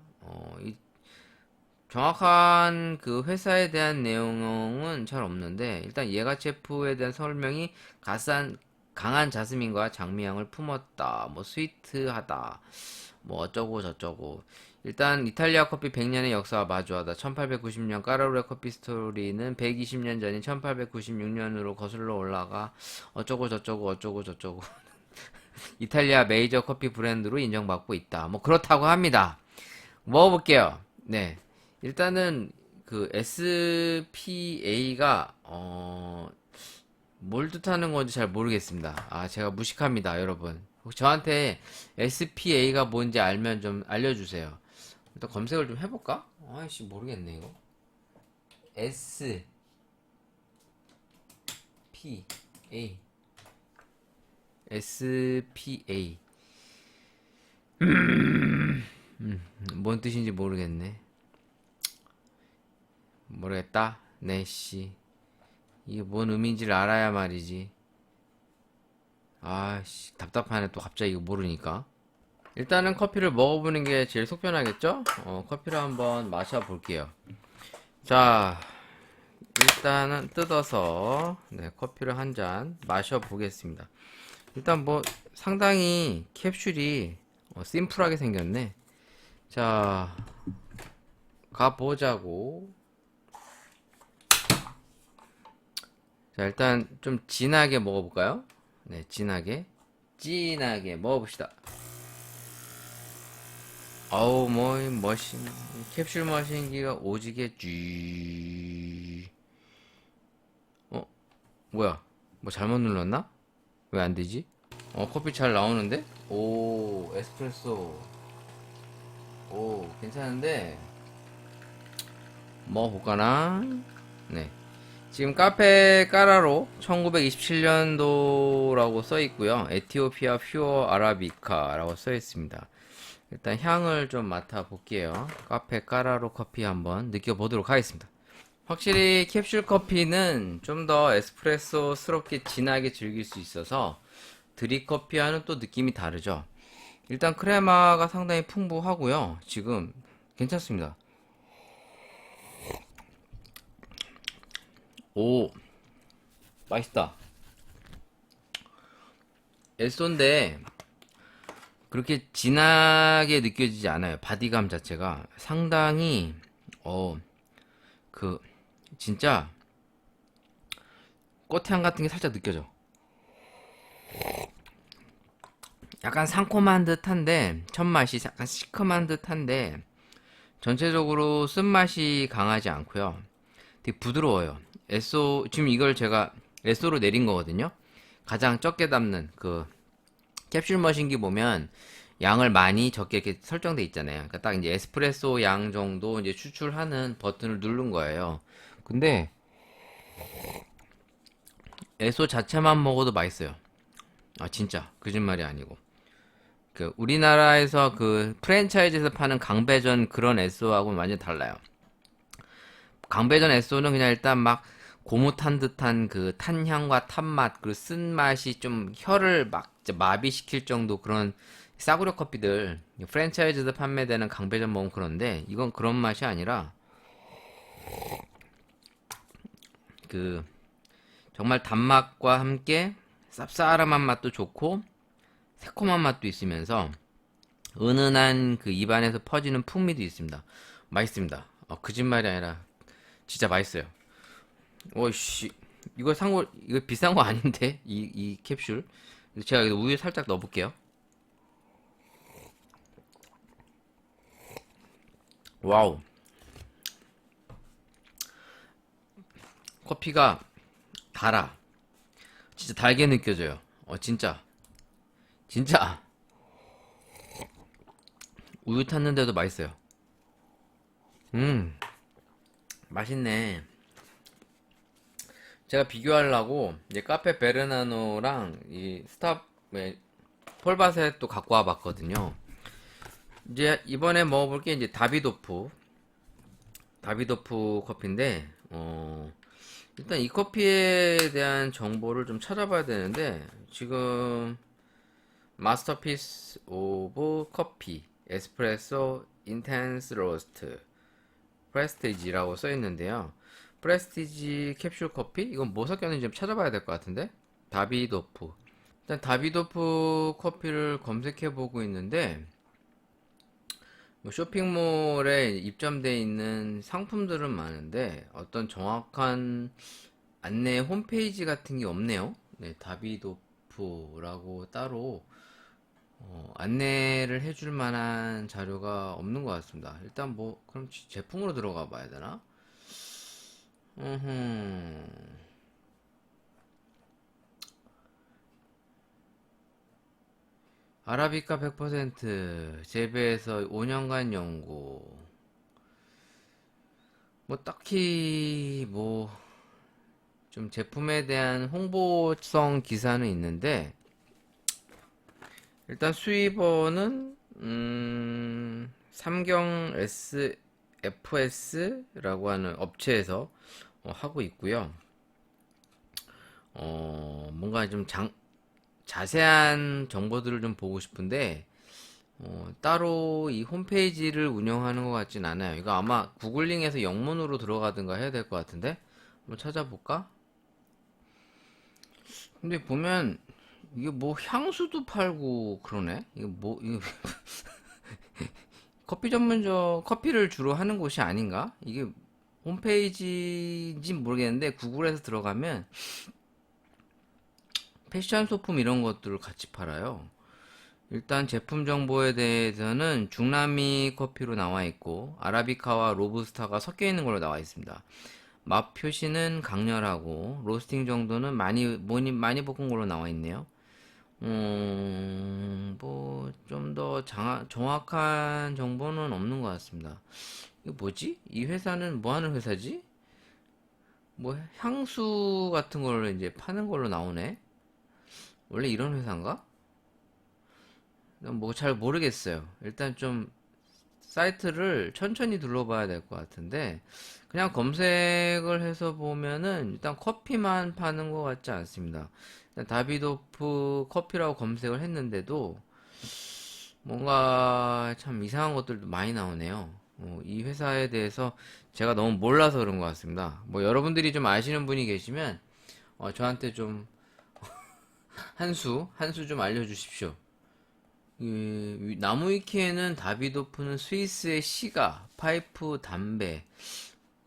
정확한 그 회사에 대한 내용은 잘 없는데 일단 예가체프에 대한 설명이 강한 자스민과 장미향을 품었다. 뭐 스위트하다. 뭐 어쩌고 저쩌고. 일단 이탈리아 커피 100년의 역사와 마주하다. 1890년 까라루의 커피 스토리는 120년 전인 1896년으로 거슬러 올라가 어쩌고 저쩌고 어쩌고 저쩌고. 이탈리아 메이저 커피 브랜드로 인정받고 있다. 뭐 그렇다고 합니다. 먹어볼게요. 네. 일단은 그 SPA가 뭘 뜻하는 건지 잘 모르겠습니다. 제가 무식합니다, 여러분. 혹시 저한테 SPA가 뭔지 알면 좀 알려주세요. 일단 검색을 좀 해볼까? 아이씨 모르겠네 이거. SPA SPA 뭔 뜻인지 모르겠네. 모르겠다. 네씨 이게 뭔 의미인지를 알아야 말이지. 아씨 답답하네 또 갑자기 이거 모르니까. 일단은 커피를 먹어보는 게 제일 속편하겠죠? 커피를 한번 마셔볼게요. 자, 일단은 뜯어서 네, 커피를 한 잔 마셔보겠습니다. 일단 뭐 상당히 캡슐이 심플하게 생겼네. 자, 가보자고. 자, 일단 좀 진하게 먹어볼까요? 네, 진하게 먹어봅시다. 어우, 뭐, 캡슐 머신기가 오지게 뭐야? 뭐 잘못 눌렀나? 왜 안 되지? 커피 잘 나오는데? 오, 에스프레소. 오, 괜찮은데? 먹어볼까나? 네. 지금 카페 까라로 1927년도라고 써 있고요. 에티오피아 퓨어 아라비카라고 써 있습니다. 일단 향을 좀 맡아 볼게요. 카페 까라로 커피 한번 느껴보도록 하겠습니다. 확실히 캡슐 커피는 좀 더 에스프레소스럽게 진하게 즐길 수 있어서 드립 커피와는 또 느낌이 다르죠. 일단 크레마가 상당히 풍부하고요. 지금 괜찮습니다. 오, 맛있다. 에쏘인데 그렇게 진하게 느껴지지 않아요. 바디감 자체가 상당히 그 진짜 꽃향 같은 게 살짝 느껴져. 약간 상콤한 듯한데 첫 맛이 약간 시큼한 듯한데 전체적으로 쓴맛이 강하지 않고요. 되게 부드러워요. 에쏘 지금 이걸 제가 에쏘로 내린 거거든요. 가장 적게 담는 그 캡슐 머신기 보면 양을 많이 적게 이렇게 설정돼 있잖아요. 그러니까 딱 이제 에스프레소 양 정도 이제 추출하는 버튼을 누른 거예요. 근데 에소 자체만 먹어도 맛있어요. 아 진짜 거짓말이 아니고. 그 우리나라에서 그 프랜차이즈에서 파는 강배전 그런 에소하고는 완전 달라요. 강배전 에소는 그냥 일단 막 고무탄 듯한 그 탄향과 탄맛 그리고 쓴맛이 좀 혀를 막 진짜 마비시킬 정도 그런 싸구려 커피들 프랜차이즈에서 판매되는 강배전 먹으면 그런데 이건 그런 맛이 아니라 그 정말 단맛과 함께 쌉싸름한 맛도 좋고 새콤한 맛도 있으면서 은은한 그 입안에서 퍼지는 풍미도 있습니다. 맛있습니다. 거짓말이 아니라 진짜 맛있어요. 오씨 이거 이거 비싼 거 아닌데 이 캡슐 제가 여기 우유 살짝 넣어볼게요. 와우 커피가 달아. 진짜 달게 느껴져요. 진짜 진짜 우유 탔는데도 맛있어요. 맛있네. 제가 비교하려고 이제 카페 베르나노랑 이 스탑 폴바셋도 갖고 와봤거든요. 이제 이번에 먹어볼 게 이제 다비도프 커피인데 일단 이 커피에 대한 정보를 좀 찾아봐야 되는데 지금 마스터피스 오브 커피 에스프레소 인텐스 로스트 프레스티지라고 써 있는데요. 프레스티지 캡슐 커피? 이건 뭐 섞였는지 좀 찾아봐야 될 것 같은데? 다비도프. 일단 다비도프 커피를 검색해 보고 있는데 뭐 쇼핑몰에 입점되어 있는 상품들은 많은데 어떤 정확한 안내 홈페이지 같은 게 없네요. 네, 다비도프라고 따로 안내를 해줄 만한 자료가 없는 것 같습니다. 일단 뭐 그럼 제품으로 들어가 봐야 되나? 아라비카 100% 재배에서 5년간 연구. 뭐 딱히 뭐 좀 제품에 대한 홍보성 기사는 있는데 일단 수입원은 삼경 SFS라고 하는 업체에서 하고 있고요. 뭔가 좀 자세한 정보들을 좀 보고 싶은데 따로 이 홈페이지를 운영하는 것 같진 않아요. 이거 아마 구글링에서 영문으로 들어가든가 해야 될 것 같은데 한번 찾아볼까? 근데 보면 이게 뭐 향수도 팔고 그러네. 이거 뭐 이거 커피를 주로 하는 곳이 아닌가? 이게 홈페이지인지 모르겠는데 구글에서 들어가면 패션 소품 이런 것들을 같이 팔아요. 일단 제품 정보에 대해서는 중남미 커피로 나와 있고 아라비카와 로부스타가 섞여 있는 걸로 나와 있습니다. 맛 표시는 강렬하고 로스팅 정도는 많이 볶은 걸로 나와 있네요. 뭐 좀 더 정확한 정보는 없는 것 같습니다. 이거 뭐지? 이 회사는 뭐 하는 회사지? 뭐 향수 같은 걸 이제 파는 걸로 나오네. 원래 이런 회사인가? 뭐 잘 모르겠어요. 일단 좀 사이트를 천천히 둘러봐야 될 것 같은데 그냥 검색을 해서 보면은 일단 커피만 파는 것 같지 않습니다. 일단 다비도프 커피라고 검색을 했는데도 뭔가 참 이상한 것들도 많이 나오네요. 이 회사에 대해서 제가 너무 몰라서 그런 것 같습니다. 뭐 여러분들이 좀 아시는 분이 계시면 저한테 좀 한 수 좀 알려주십시오. 나무 위키에는 다비도프는 스위스의 시가, 파이프, 담배,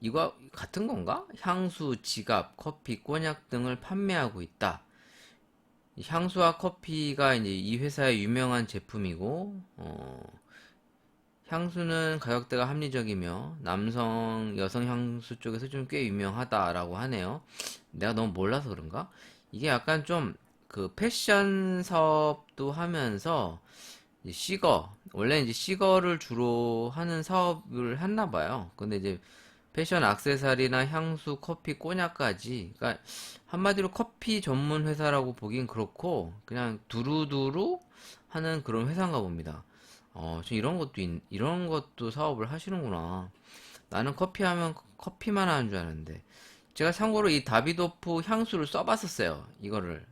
이거 같은 건가? 향수, 지갑, 커피, 꼬냑 등을 판매하고 있다. 향수와 커피가 이제 이 회사의 유명한 제품이고, 향수는 가격대가 합리적이며 남성, 여성 향수 쪽에서 좀 꽤 유명하다라고 하네요. 내가 너무 몰라서 그런가? 이게 약간 좀 그 패션 사업도 하면서 이제 원래 이제 시거를 주로 하는 사업을 했나 봐요. 근데 이제 패션 액세서리나 향수, 커피, 꼬냑까지, 그러니까 한마디로 커피 전문 회사라고 보긴 그렇고 그냥 두루두루 하는 그런 회사인가 봅니다. 저 이런 것도 사업을 하시는구나. 나는 커피 하면 커피만 하는 줄 알았는데. 제가 참고로 이 다비도프 향수를 써봤었어요. 이거를.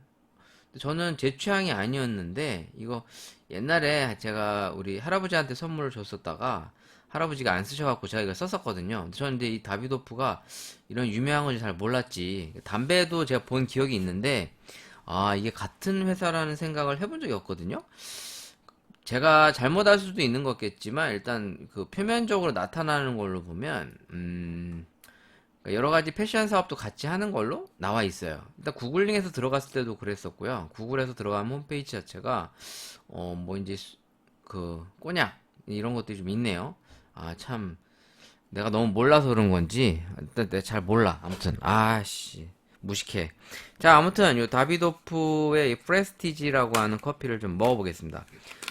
저는 제 취향이 아니었는데, 이거 옛날에 제가 우리 할아버지한테 선물을 줬었다가, 할아버지가 안 쓰셔갖고 제가 이거 썼었거든요. 저는 근데 이 다비도프가 이런 유명한 건지 잘 몰랐지. 담배도 제가 본 기억이 있는데, 아, 이게 같은 회사라는 생각을 해본 적이 없거든요. 제가 잘못할 수도 있는 거겠지만 일단 그 표면적으로 나타나는 걸로 보면 그러니까 여러 가지 패션 사업도 같이 하는 걸로 나와 있어요. 일단 구글링에서 들어갔을 때도 그랬었고요. 구글에서 들어가면 홈페이지 자체가 뭐 이제 그 꼬냑 이런 것들이 좀 있네요. 아 참 내가 너무 몰라서 그런 건지 일단 내가 잘 몰라. 아무튼 아씨 무식해. 자 아무튼 요 다비도프의 이 프레스티지라고 하는 커피를 좀 먹어보겠습니다.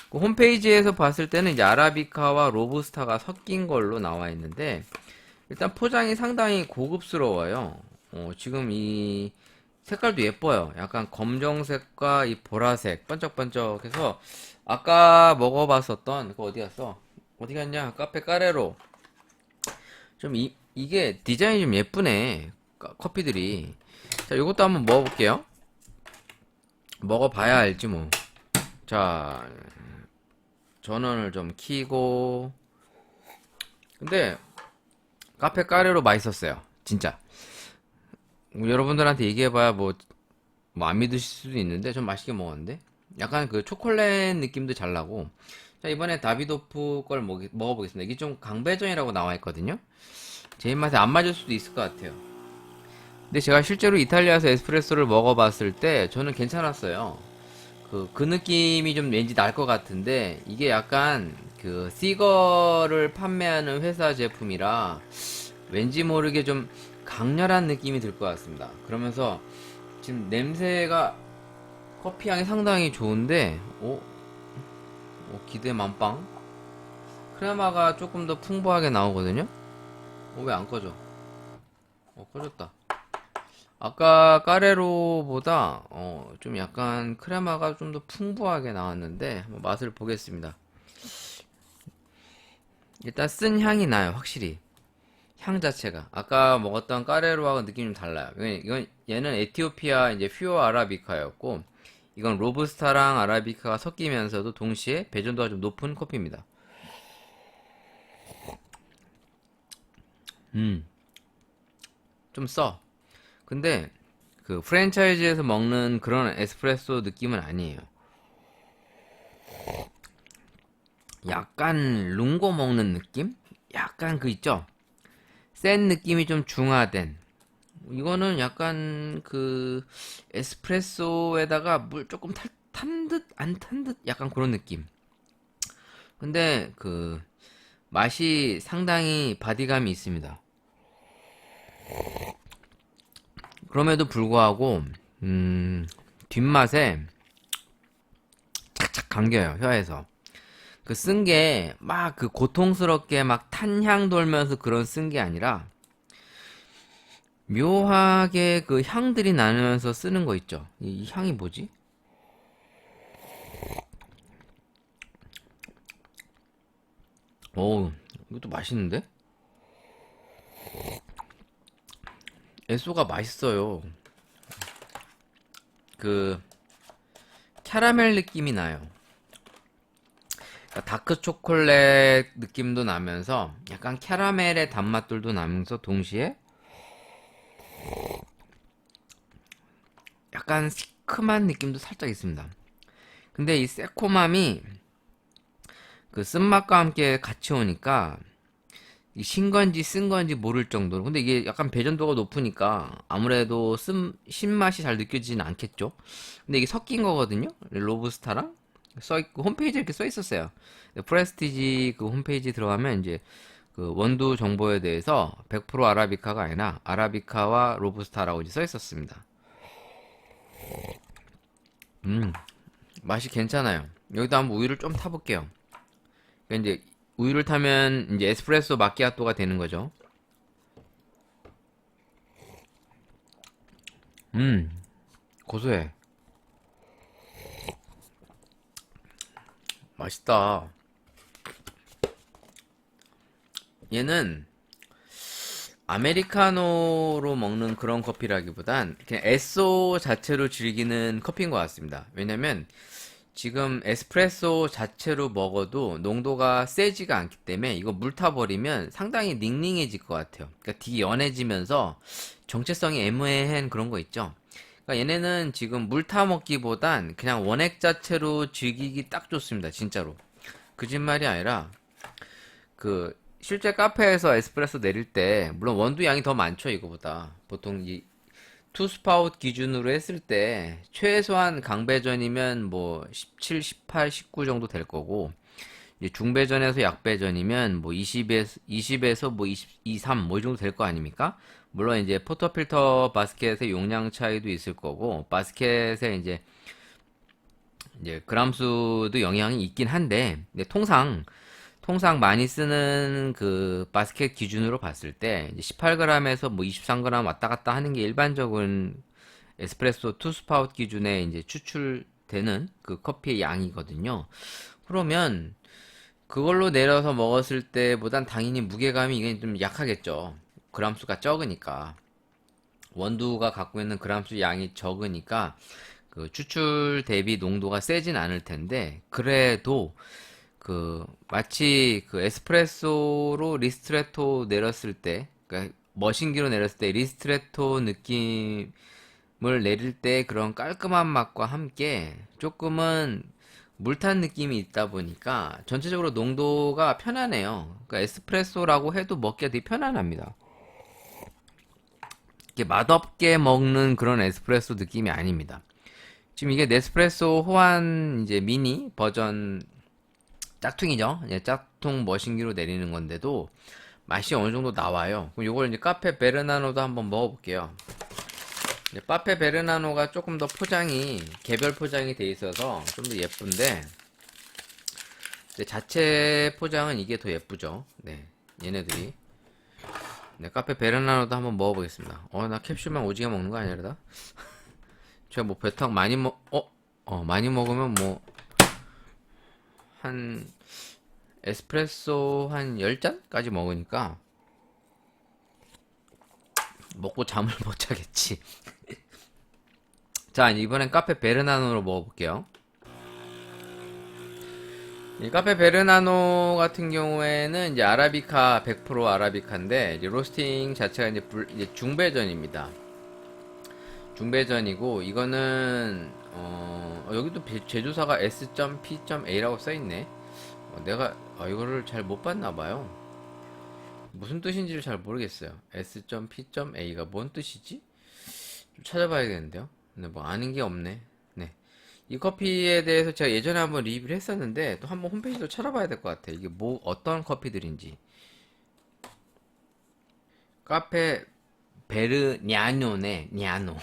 그 홈페이지에서 봤을 때는 이제 아라비카와 로부스타가 섞인 걸로 나와 있는데 일단 포장이 상당히 고급스러워요. 지금 이 색깔도 예뻐요. 약간 검정색과 이 보라색 번쩍번쩍해서 아까 먹어봤었던 그 어디 갔어? 어디 갔냐? 카페 까레로. 좀 이게 디자인이 좀 예쁘네. 커피들이. 자, 이것도 한번 먹어볼게요. 먹어봐야 알지 뭐. 자, 전원을 좀 키고. 근데 카페 까레로 맛있었어요. 진짜. 여러분들한테 얘기해봐야 뭐 안 믿으실 수도 있는데 좀 맛있게 먹었는데 약간 그 초콜릿 느낌도 잘 나고. 자 이번에 다비도프 걸 먹어보겠습니다. 이게 좀 강배전이라고 나와 있거든요. 제 입맛에 안 맞을 수도 있을 것 같아요. 근데 제가 실제로 이탈리아에서 에스프레소를 먹어봤을 때 저는 괜찮았어요. 그 느낌이 좀 왠지 날 것 같은데 이게 약간 그 시거를 판매하는 회사 제품이라 왠지 모르게 좀 강렬한 느낌이 들 것 같습니다. 그러면서 지금 냄새가 커피 향이 상당히 좋은데 기대 만빵. 크레마가 조금 더 풍부하게 나오거든요. 왜 안 꺼져? 꺼졌다. 아까 까레로보다 좀 약간 크레마가 좀 더 풍부하게 나왔는데 한번 맛을 보겠습니다. 일단 쓴 향이 나요, 확실히. 향 자체가 아까 먹었던 까레로하고 느낌이 좀 달라요. 얘는 에티오피아 이제 퓨어 아라비카였고 이건 로부스타랑 아라비카가 섞이면서도 동시에 배전도가 좀 높은 커피입니다. 좀 써. 근데 그 프랜차이즈에서 먹는 그런 에스프레소 느낌은 아니에요. 약간 룽고 먹는 느낌? 약간 그 있죠? 센 느낌이 좀 중화된. 이거는 약간 그 에스프레소에다가 물 조금 탄 듯 안 탄 듯 약간 그런 느낌. 근데 그 맛이 상당히 바디감이 있습니다. 그럼에도 불구하고 뒷맛에 착착 감겨요, 혀에서. 그 쓴 게 막 그 고통스럽게 막 탄향 돌면서 그런 쓴 게 아니라 묘하게 그 향들이 나면서 쓰는 거 있죠. 이 향이 뭐지? 어우, 이것도 맛있는데? 에쏘가 맛있어요. 그 캐러멜 느낌이 나요. 그러니까 다크 초콜릿 느낌도 나면서 약간 캐러멜의 단맛들도 나면서 동시에 약간 시큼한 느낌도 살짝 있습니다. 근데 이 새콤함이 그 쓴맛과 함께 같이 오니까 이 신건지 쓴건지 모를 정도로. 근데 이게 약간 배전도가 높으니까 아무래도 신맛이 잘 느껴지진 않겠죠. 근데 이게 섞인 거거든요. 로부스타랑 써있고 홈페이지에 이렇게 써있었어요. 프레스티지 그 홈페이지 들어가면 이제 그 원두 정보에 대해서 100% 아라비카가 아니라 아라비카와 로부스타라고 이제 써있었습니다. 맛이 괜찮아요. 여기다 한번 우유를 좀 타볼게요. 그러니까 이제 우유를 타면 이제 에스프레소 마키아토가 되는 거죠. 고소해. 맛있다. 얘는 아메리카노로 먹는 그런 커피라기보단 그냥 에소 자체로 즐기는 커피인 것 같습니다. 왜냐면 지금 에스프레소 자체로 먹어도 농도가 세지가 않기 때문에 이거 물 타버리면 상당히 닝닝해질 것 같아요. 그러니까 되게 연해지면서 정체성이 애매한 그런 거 있죠. 그러니까 얘네는 지금 물 타 먹기보단 그냥 원액 자체로 즐기기 딱 좋습니다. 진짜로. 거짓말이 아니라 그 실제 카페에서 에스프레소 내릴 때 물론 원두 양이 더 많죠. 이거보다 보통 이 투스파웃 기준으로 했을 때 최소한 강배전이면 뭐 17, 18, 19 정도 될 거고 이제 중배전에서 약배전이면 뭐 20에서 뭐 22, 3 뭐 이 정도 될 거 아닙니까? 물론 이제 포터필터 바스켓의 용량 차이도 있을 거고 바스켓에 이제 그람수도 영향이 있긴 한데 근데 통상 많이 쓰는 그 바스켓 기준으로 봤을 때 18g에서 뭐 23g 왔다 갔다 하는 게 일반적인 에스프레소 투 스파웃 기준에 이제 추출되는 그 커피의 양이거든요. 그러면 그걸로 내려서 먹었을 때보단 당연히 무게감이 이게 좀 약하겠죠. 그람수가 적으니까. 원두가 갖고 있는 그람수 양이 적으니까 그 추출 대비 농도가 세진 않을 텐데 그래도 그 마치 그 에스프레소로 리스트레토 내렸을 때 그러니까 머신기로 내렸을 때 리스트레토 느낌을 내릴 때 그런 깔끔한 맛과 함께 조금은 물탄 느낌이 있다 보니까 전체적으로 농도가 편안해요. 그러니까 에스프레소라고 해도 먹기가 되게 편안합니다. 이렇게 맛없게 먹는 그런 에스프레소 느낌이 아닙니다. 지금 이게 네스프레소 호환 이제 미니 버전 짝퉁이죠. 예, 짝퉁 머신기로 내리는 건데도 맛이 어느 정도 나와요. 그럼 이걸 이제 카페 베르나노도 한번 먹어볼게요. 카페 베르나노가 조금 더 포장이 개별 포장이 돼 있어서 좀 더 예쁜데 자체 포장은 이게 더 예쁘죠. 네, 얘네들이. 네, 카페 베르나노도 한번 먹어보겠습니다. 나 캡슐만 오지게 먹는 거 아니야, 다? 제가 뭐 배탕 많이 많이 먹으면 뭐 한 에스프레소 한 10잔까지 먹으니까 먹고 잠을 못 자겠지. 자, 이번엔 카페 베르나노로 먹어볼게요. 이 카페 베르나노 같은 경우에는 이제 아라비카 100% 아라비카인데 이제 로스팅 자체가 이제 중배전입니다. 중배전이고 이거는 여기도 제조사가 S.P.A라고 써있네. 내가 이거를 잘 못 봤나봐요. 무슨 뜻인지를 잘 모르겠어요. S.P.A가 뭔 뜻이지? 좀 찾아봐야겠는데요. 근데 뭐 아는 게 없네. 네. 이 커피에 대해서 제가 예전에 한번 리뷰를 했었는데 또 한번 홈페이지도 찾아봐야 될 것 같아. 이게 뭐 어떤 커피들인지. 카페 베르냐노네. 냐노.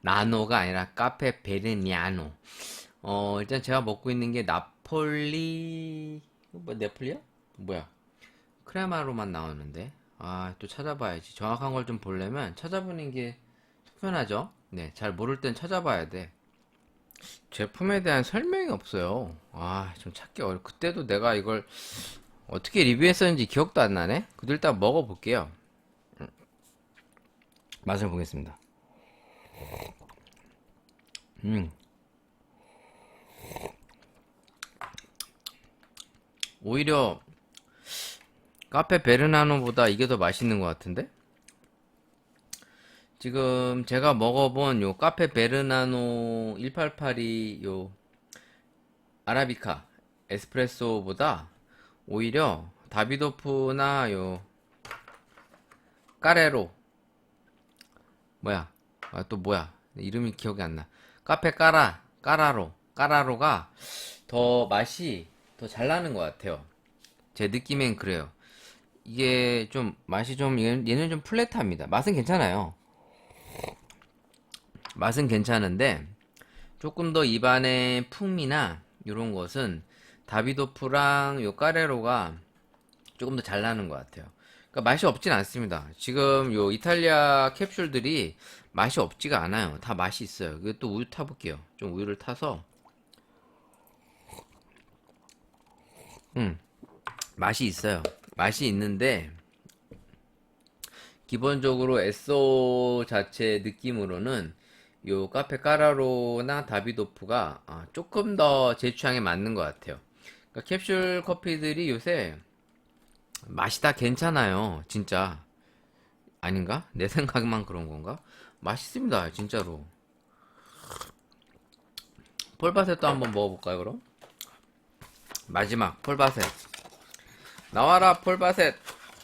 나노가 아니라 카페 베르냐노. 일단 제가 먹고 있는 게 나폴리 뭐 네폴리야? 뭐야? 크레마로만 나오는데. 또 찾아봐야지. 정확한 걸 좀 보려면 찾아보는 게 편하죠? 네, 잘 모를 땐 찾아봐야 돼. 제품에 대한 설명이 없어요. 좀 찾기 어려. 그때도 내가 이걸 어떻게 리뷰했었는지 기억도 안 나네? 그래도 일단 먹어볼게요. 맛을 보겠습니다. 오히려 카페 베르나노보다 이게 더 맛있는 것 같은데? 지금 제가 먹어본 요 카페 베르나노 1882 요 아라비카 에스프레소보다 오히려 다비도프나 요 까레로 뭐야 또 뭐야 이름이 기억이 안 나. 카페 까라로가 더 맛이 더 잘 나는 것 같아요. 제 느낌엔 그래요. 이게 좀 맛이 좀 얘는 좀 플랫합니다. 맛은 괜찮아요. 맛은 괜찮은데 조금 더 입안의 풍미나 이런 것은 다비도프랑 요 까레로가 조금 더 잘 나는 것 같아요. 그러니까 맛이 없진 않습니다. 지금 요 이탈리아 캡슐들이 맛이 없지가 않아요. 다 맛이 있어요. 이것도 우유 타볼게요. 좀 우유를 타서 맛이 있어요. 맛이 있는데 기본적으로 에쏘 자체 느낌으로는 요 카페 까라로나 다비도프가 조금 더 제 취향에 맞는 것 같아요. 그러니까 캡슐 커피들이 요새 맛이 다 괜찮아요. 진짜 아닌가? 내 생각만 그런 건가? 맛있습니다. 진짜로. 폴바셋도 한번 먹어볼까요 그럼? 마지막 폴바셋 나와라 폴바셋.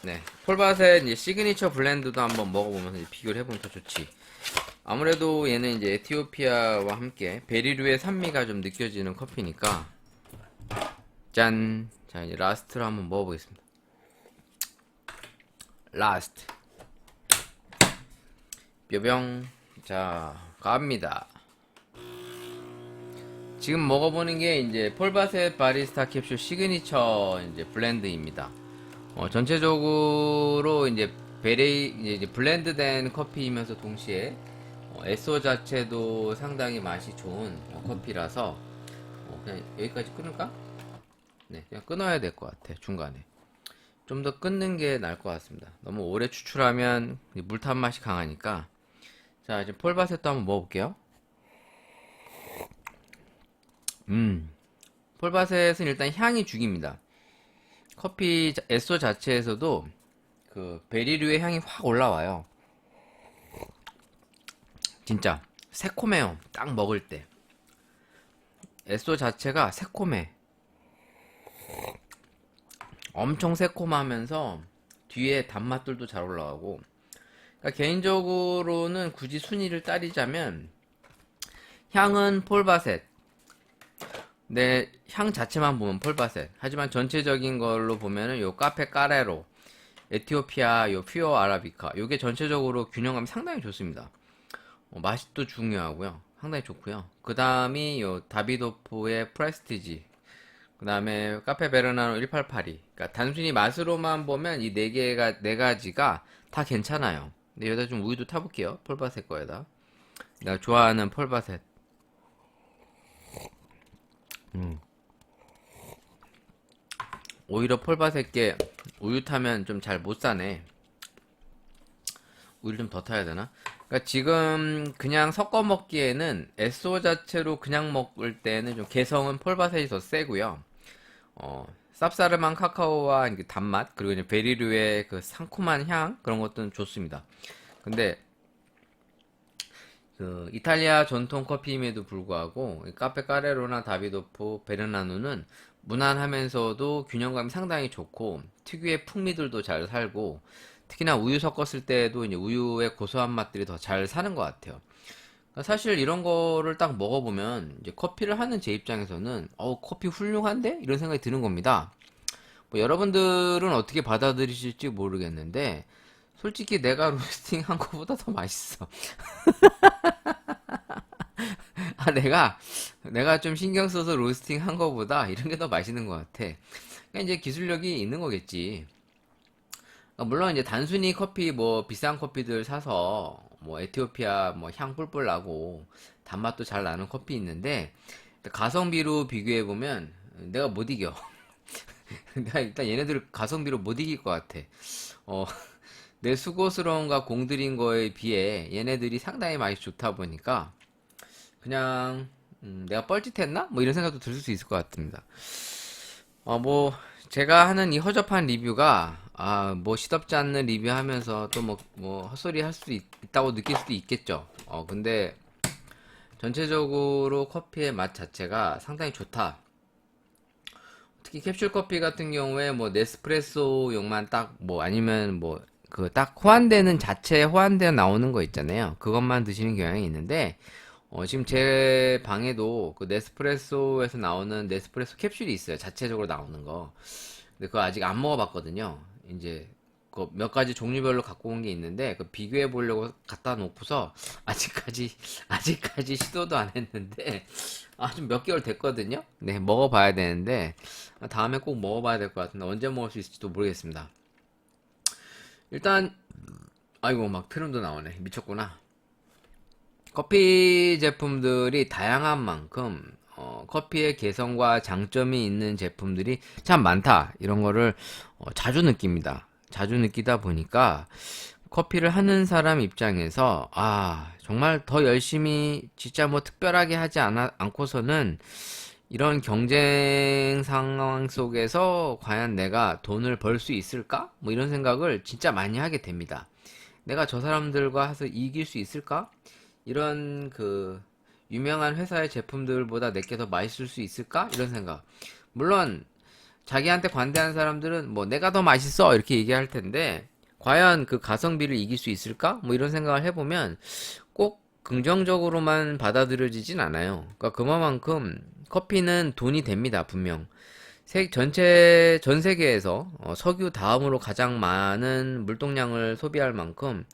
네, 폴바셋 이제 시그니처 블렌드도 한번 먹어보면서 이제 비교를 해보면 더 좋지. 아무래도 얘는 이제 에티오피아와 함께 베리류의 산미가 좀 느껴지는 커피니까. 짠. 자, 이제 라스트로 한번 먹어보겠습니다. 라스트. 뾰병. 자, 갑니다. 지금 먹어보는 게 이제 폴바셋 바리스타 캡슐 시그니처 이제 블렌드입니다. 전체적으로 이제 이제 블렌드된 커피이면서 동시에 에소 자체도 상당히 맛이 좋은 커피라서 그냥 여기까지 끊을까? 네, 그냥 끊어야 될 것 같아. 중간에 좀 더 끊는 게 나을 것 같습니다. 너무 오래 추출하면 물탄 맛이 강하니까. 자, 이제 폴바셋도 한번 먹어볼게요. 폴바셋은 일단 향이 죽입니다. 커피 에소 자체에서도 그 베리류의 향이 확 올라와요. 진짜 새콤해요. 딱 먹을 때 에소 자체가 새콤해. 엄청 새콤하면서 뒤에 단맛들도 잘 올라가고. 그러니까 개인적으로는 굳이 순위를 따지자면 향은 폴바셋. 내 향 자체만 보면 폴바셋. 하지만 전체적인 걸로 보면은 요 카페 까레로, 에티오피아 요 퓨어 아라비카, 요게 전체적으로 균형감이 상당히 좋습니다. 맛이 또 중요하고요. 상당히 좋고요. 그 다음이 요 다비도프의 프레스티지, 그 다음에 카페 베르나노 1882. 그러니까 단순히 맛으로만 보면 이 네 가지가 다 괜찮아요. 근데 여기다 좀 우유도 타볼게요. 폴바셋 거에다. 내가 좋아하는 폴바셋. 오히려 폴바셋게 우유 타면 좀 잘 못 사네. 우유 좀 더 타야 되나? 그러니까 지금 그냥 섞어 먹기에는 에소 자체로 그냥 먹을 때는 좀 개성은 폴바셋이 더 세고요. 쌉싸름한 카카오와 이게 단맛 그리고 이제 베리류의 그 상큼한 향 그런 것들은 좋습니다. 근데 그 이탈리아 전통 커피임에도 불구하고 이 카페 까레로나 다비도프 베르나누는 무난하면서도 균형감이 상당히 좋고 특유의 풍미들도 잘 살고 특히나 우유 섞었을 때도 이제 우유의 고소한 맛들이 더 잘 사는 것 같아요. 그러니까 사실 이런 거를 딱 먹어보면 이제 커피를 하는 제 입장에서는 커피 훌륭한데? 이런 생각이 드는 겁니다. 뭐 여러분들은 어떻게 받아들이실지 모르겠는데 솔직히 내가 로스팅 한 거보다 더 맛있어. 내가 좀 신경 써서 로스팅 한 거보다 이런 게 더 맛있는 것 같아. 그러니까 이제 기술력이 있는 거겠지. 물론 이제 단순히 커피 뭐 비싼 커피들 사서 뭐 에티오피아 뭐 향 뿔뿔 나고 단맛도 잘 나는 커피 있는데 가성비로 비교해 보면 내가 못 이겨. 내가 일단 얘네들 가성비로 못 이길 것 같아. 어, 내 수고스러움과 공들인 거에 비해 얘네들이 상당히 맛이 좋다 보니까 그냥 내가 뻘짓했나? 뭐 이런 생각도 들 수 있을 것 같습니다. 뭐 제가 하는 이 허접한 리뷰가 뭐 시덥지 않는 리뷰하면서 또 뭐 헛소리 할 수도 있다고 느낄 수도 있겠죠. 근데 전체적으로 커피의 맛 자체가 상당히 좋다. 특히 캡슐 커피 같은 경우에 뭐 네스프레소용만 딱 뭐 아니면 뭐 그 딱 호환되는 자체 호환되어 나오는 거 있잖아요. 그것만 드시는 경향이 있는데 지금 제 방에도 그 네스프레소에서 나오는 네스프레소 캡슐이 있어요. 자체적으로 나오는 거. 근데 그거 아직 안 먹어봤거든요. 이제 그 몇 가지 종류별로 갖고 온 게 있는데 그 비교해 보려고 갖다 놓고서 아직까지 시도도 안 했는데 좀 몇 개월 됐거든요. 네, 먹어봐야 되는데 다음에 꼭 먹어봐야 될 것 같은데 언제 먹을 수 있을지도 모르겠습니다. 일단 아이고 막 트름도 나오네. 미쳤구나. 커피 제품들이 다양한 만큼 커피의 개성과 장점이 있는 제품들이 참 많다. 이런 거를 자주 느낍니다. 자주 느끼다 보니까 커피를 하는 사람 입장에서 정말 더 열심히 진짜 뭐 특별하게 하지 않고서는 이런 경쟁 상황 속에서 과연 내가 돈을 벌 수 있을까? 뭐 이런 생각을 진짜 많이 하게 됩니다. 내가 저 사람들과 해서 이길 수 있을까? 이런 그 유명한 회사의 제품들보다 내게 더 맛있을 수 있을까? 이런 생각. 물론 자기한테 관대한 사람들은 뭐 내가 더 맛있어 이렇게 얘기할 텐데 과연 그 가성비를 이길 수 있을까? 뭐 이런 생각을 해보면 꼭 긍정적으로만 받아들여지진 않아요. 그러니까 그만큼 커피는 돈이 됩니다, 분명. 전 세계에서 석유 다음으로 가장 많은 물동량을 소비할 만큼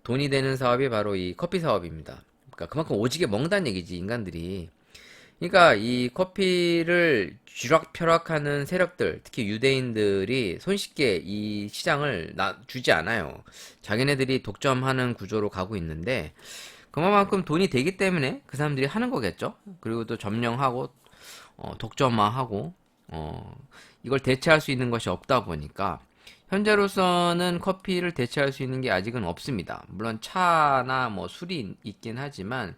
돈이 되는 사업이 바로 이 커피 사업입니다. 그러니까 그만큼 오지게 먹는다는 얘기지, 인간들이. 그러니까 이 커피를 쥐락펴락하는 세력들, 특히 유대인들이 손쉽게 이 시장을 주지 않아요. 자기네들이 독점하는 구조로 가고 있는데 그만큼 돈이 되기 때문에 그 사람들이 하는 거겠죠. 그리고 또 점령하고 독점화하고 이걸 대체할 수 있는 것이 없다 보니까 현재로서는 커피를 대체할 수 있는 게 아직은 없습니다. 물론 차나 뭐 술이 있긴 하지만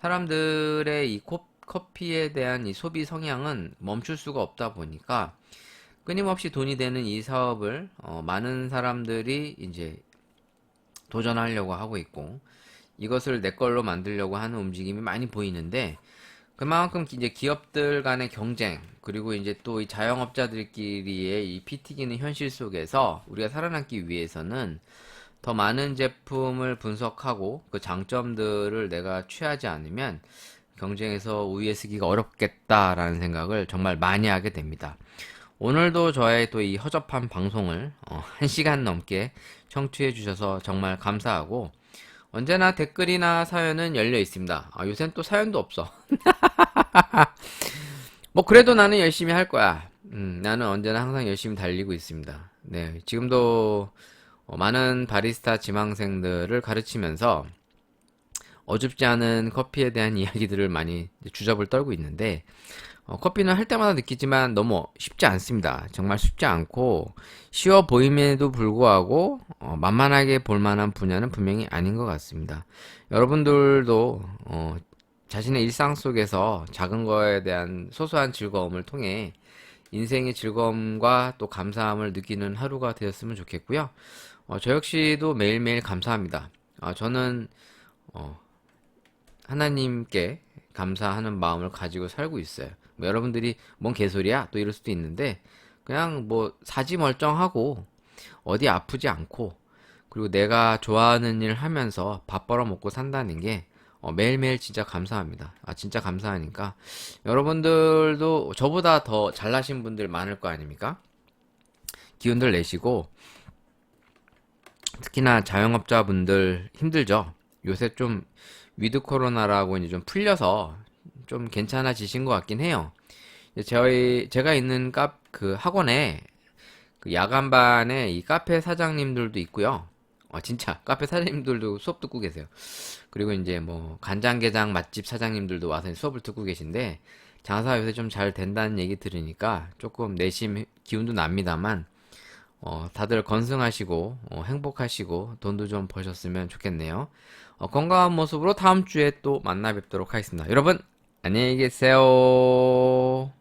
사람들의 이 커피에 대한 이 소비 성향은 멈출 수가 없다 보니까 끊임없이 돈이 되는 이 사업을 많은 사람들이 이제 도전하려고 하고 있고 이것을 내 걸로 만들려고 하는 움직임이 많이 보이는데 그만큼 이제 기업들 간의 경쟁 그리고 이제 또 이 자영업자들끼리의 이 피 튀기는 현실 속에서 우리가 살아남기 위해서는 더 많은 제품을 분석하고 그 장점들을 내가 취하지 않으면 경쟁에서 우위에 서기가 어렵겠다라는 생각을 정말 많이 하게 됩니다. 오늘도 저의 또 이 허접한 방송을 1시간 넘게 청취해 주셔서 정말 감사하고 언제나 댓글이나 사연은 열려 있습니다. 요새는 또 사연도 없어. 뭐 그래도 나는 열심히 할 거야. 나는 언제나 항상 열심히 달리고 있습니다. 네, 지금도 많은 바리스타 지망생들을 가르치면서 어줍지 않은 커피에 대한 이야기들을 많이 주접을 떨고 있는데 커피는 할 때마다 느끼지만 너무 쉽지 않습니다. 정말 쉽지 않고 쉬워 보임에도 불구하고 만만하게 볼 만한 분야는 분명히 아닌 것 같습니다. 여러분들도 자신의 일상 속에서 작은 거에 대한 소소한 즐거움을 통해 인생의 즐거움과 또 감사함을 느끼는 하루가 되었으면 좋겠고요. 저 역시도 매일매일 감사합니다. 저는 하나님께 감사하는 마음을 가지고 살고 있어요. 뭐 여러분들이 뭔 개소리야? 또 이럴 수도 있는데 그냥 뭐 사지 멀쩡하고 어디 아프지 않고 그리고 내가 좋아하는 일 하면서 밥 벌어 먹고 산다는 게 매일매일 진짜 감사합니다. 진짜 감사하니까 여러분들도 저보다 더 잘나신 분들 많을 거 아닙니까? 기운들 내시고 특히나 자영업자분들 힘들죠. 요새 좀 위드 코로나라고 이제 좀 풀려서 좀 괜찮아지신 것 같긴 해요. 제가 있는 그 학원에 그 야간반에 이 카페 사장님들도 있고요. 진짜 카페 사장님들도 수업 듣고 계세요. 그리고 이제 뭐 간장게장 맛집 사장님들도 와서 수업을 듣고 계신데 장사가 요새 좀 잘 된다는 얘기 들으니까 조금 내심 기운도 납니다만 다들 건승하시고 행복하시고 돈도 좀 버셨으면 좋겠네요. 건강한 모습으로 다음 주에 또 만나 뵙도록 하겠습니다. 여러분 안녕히 계세요.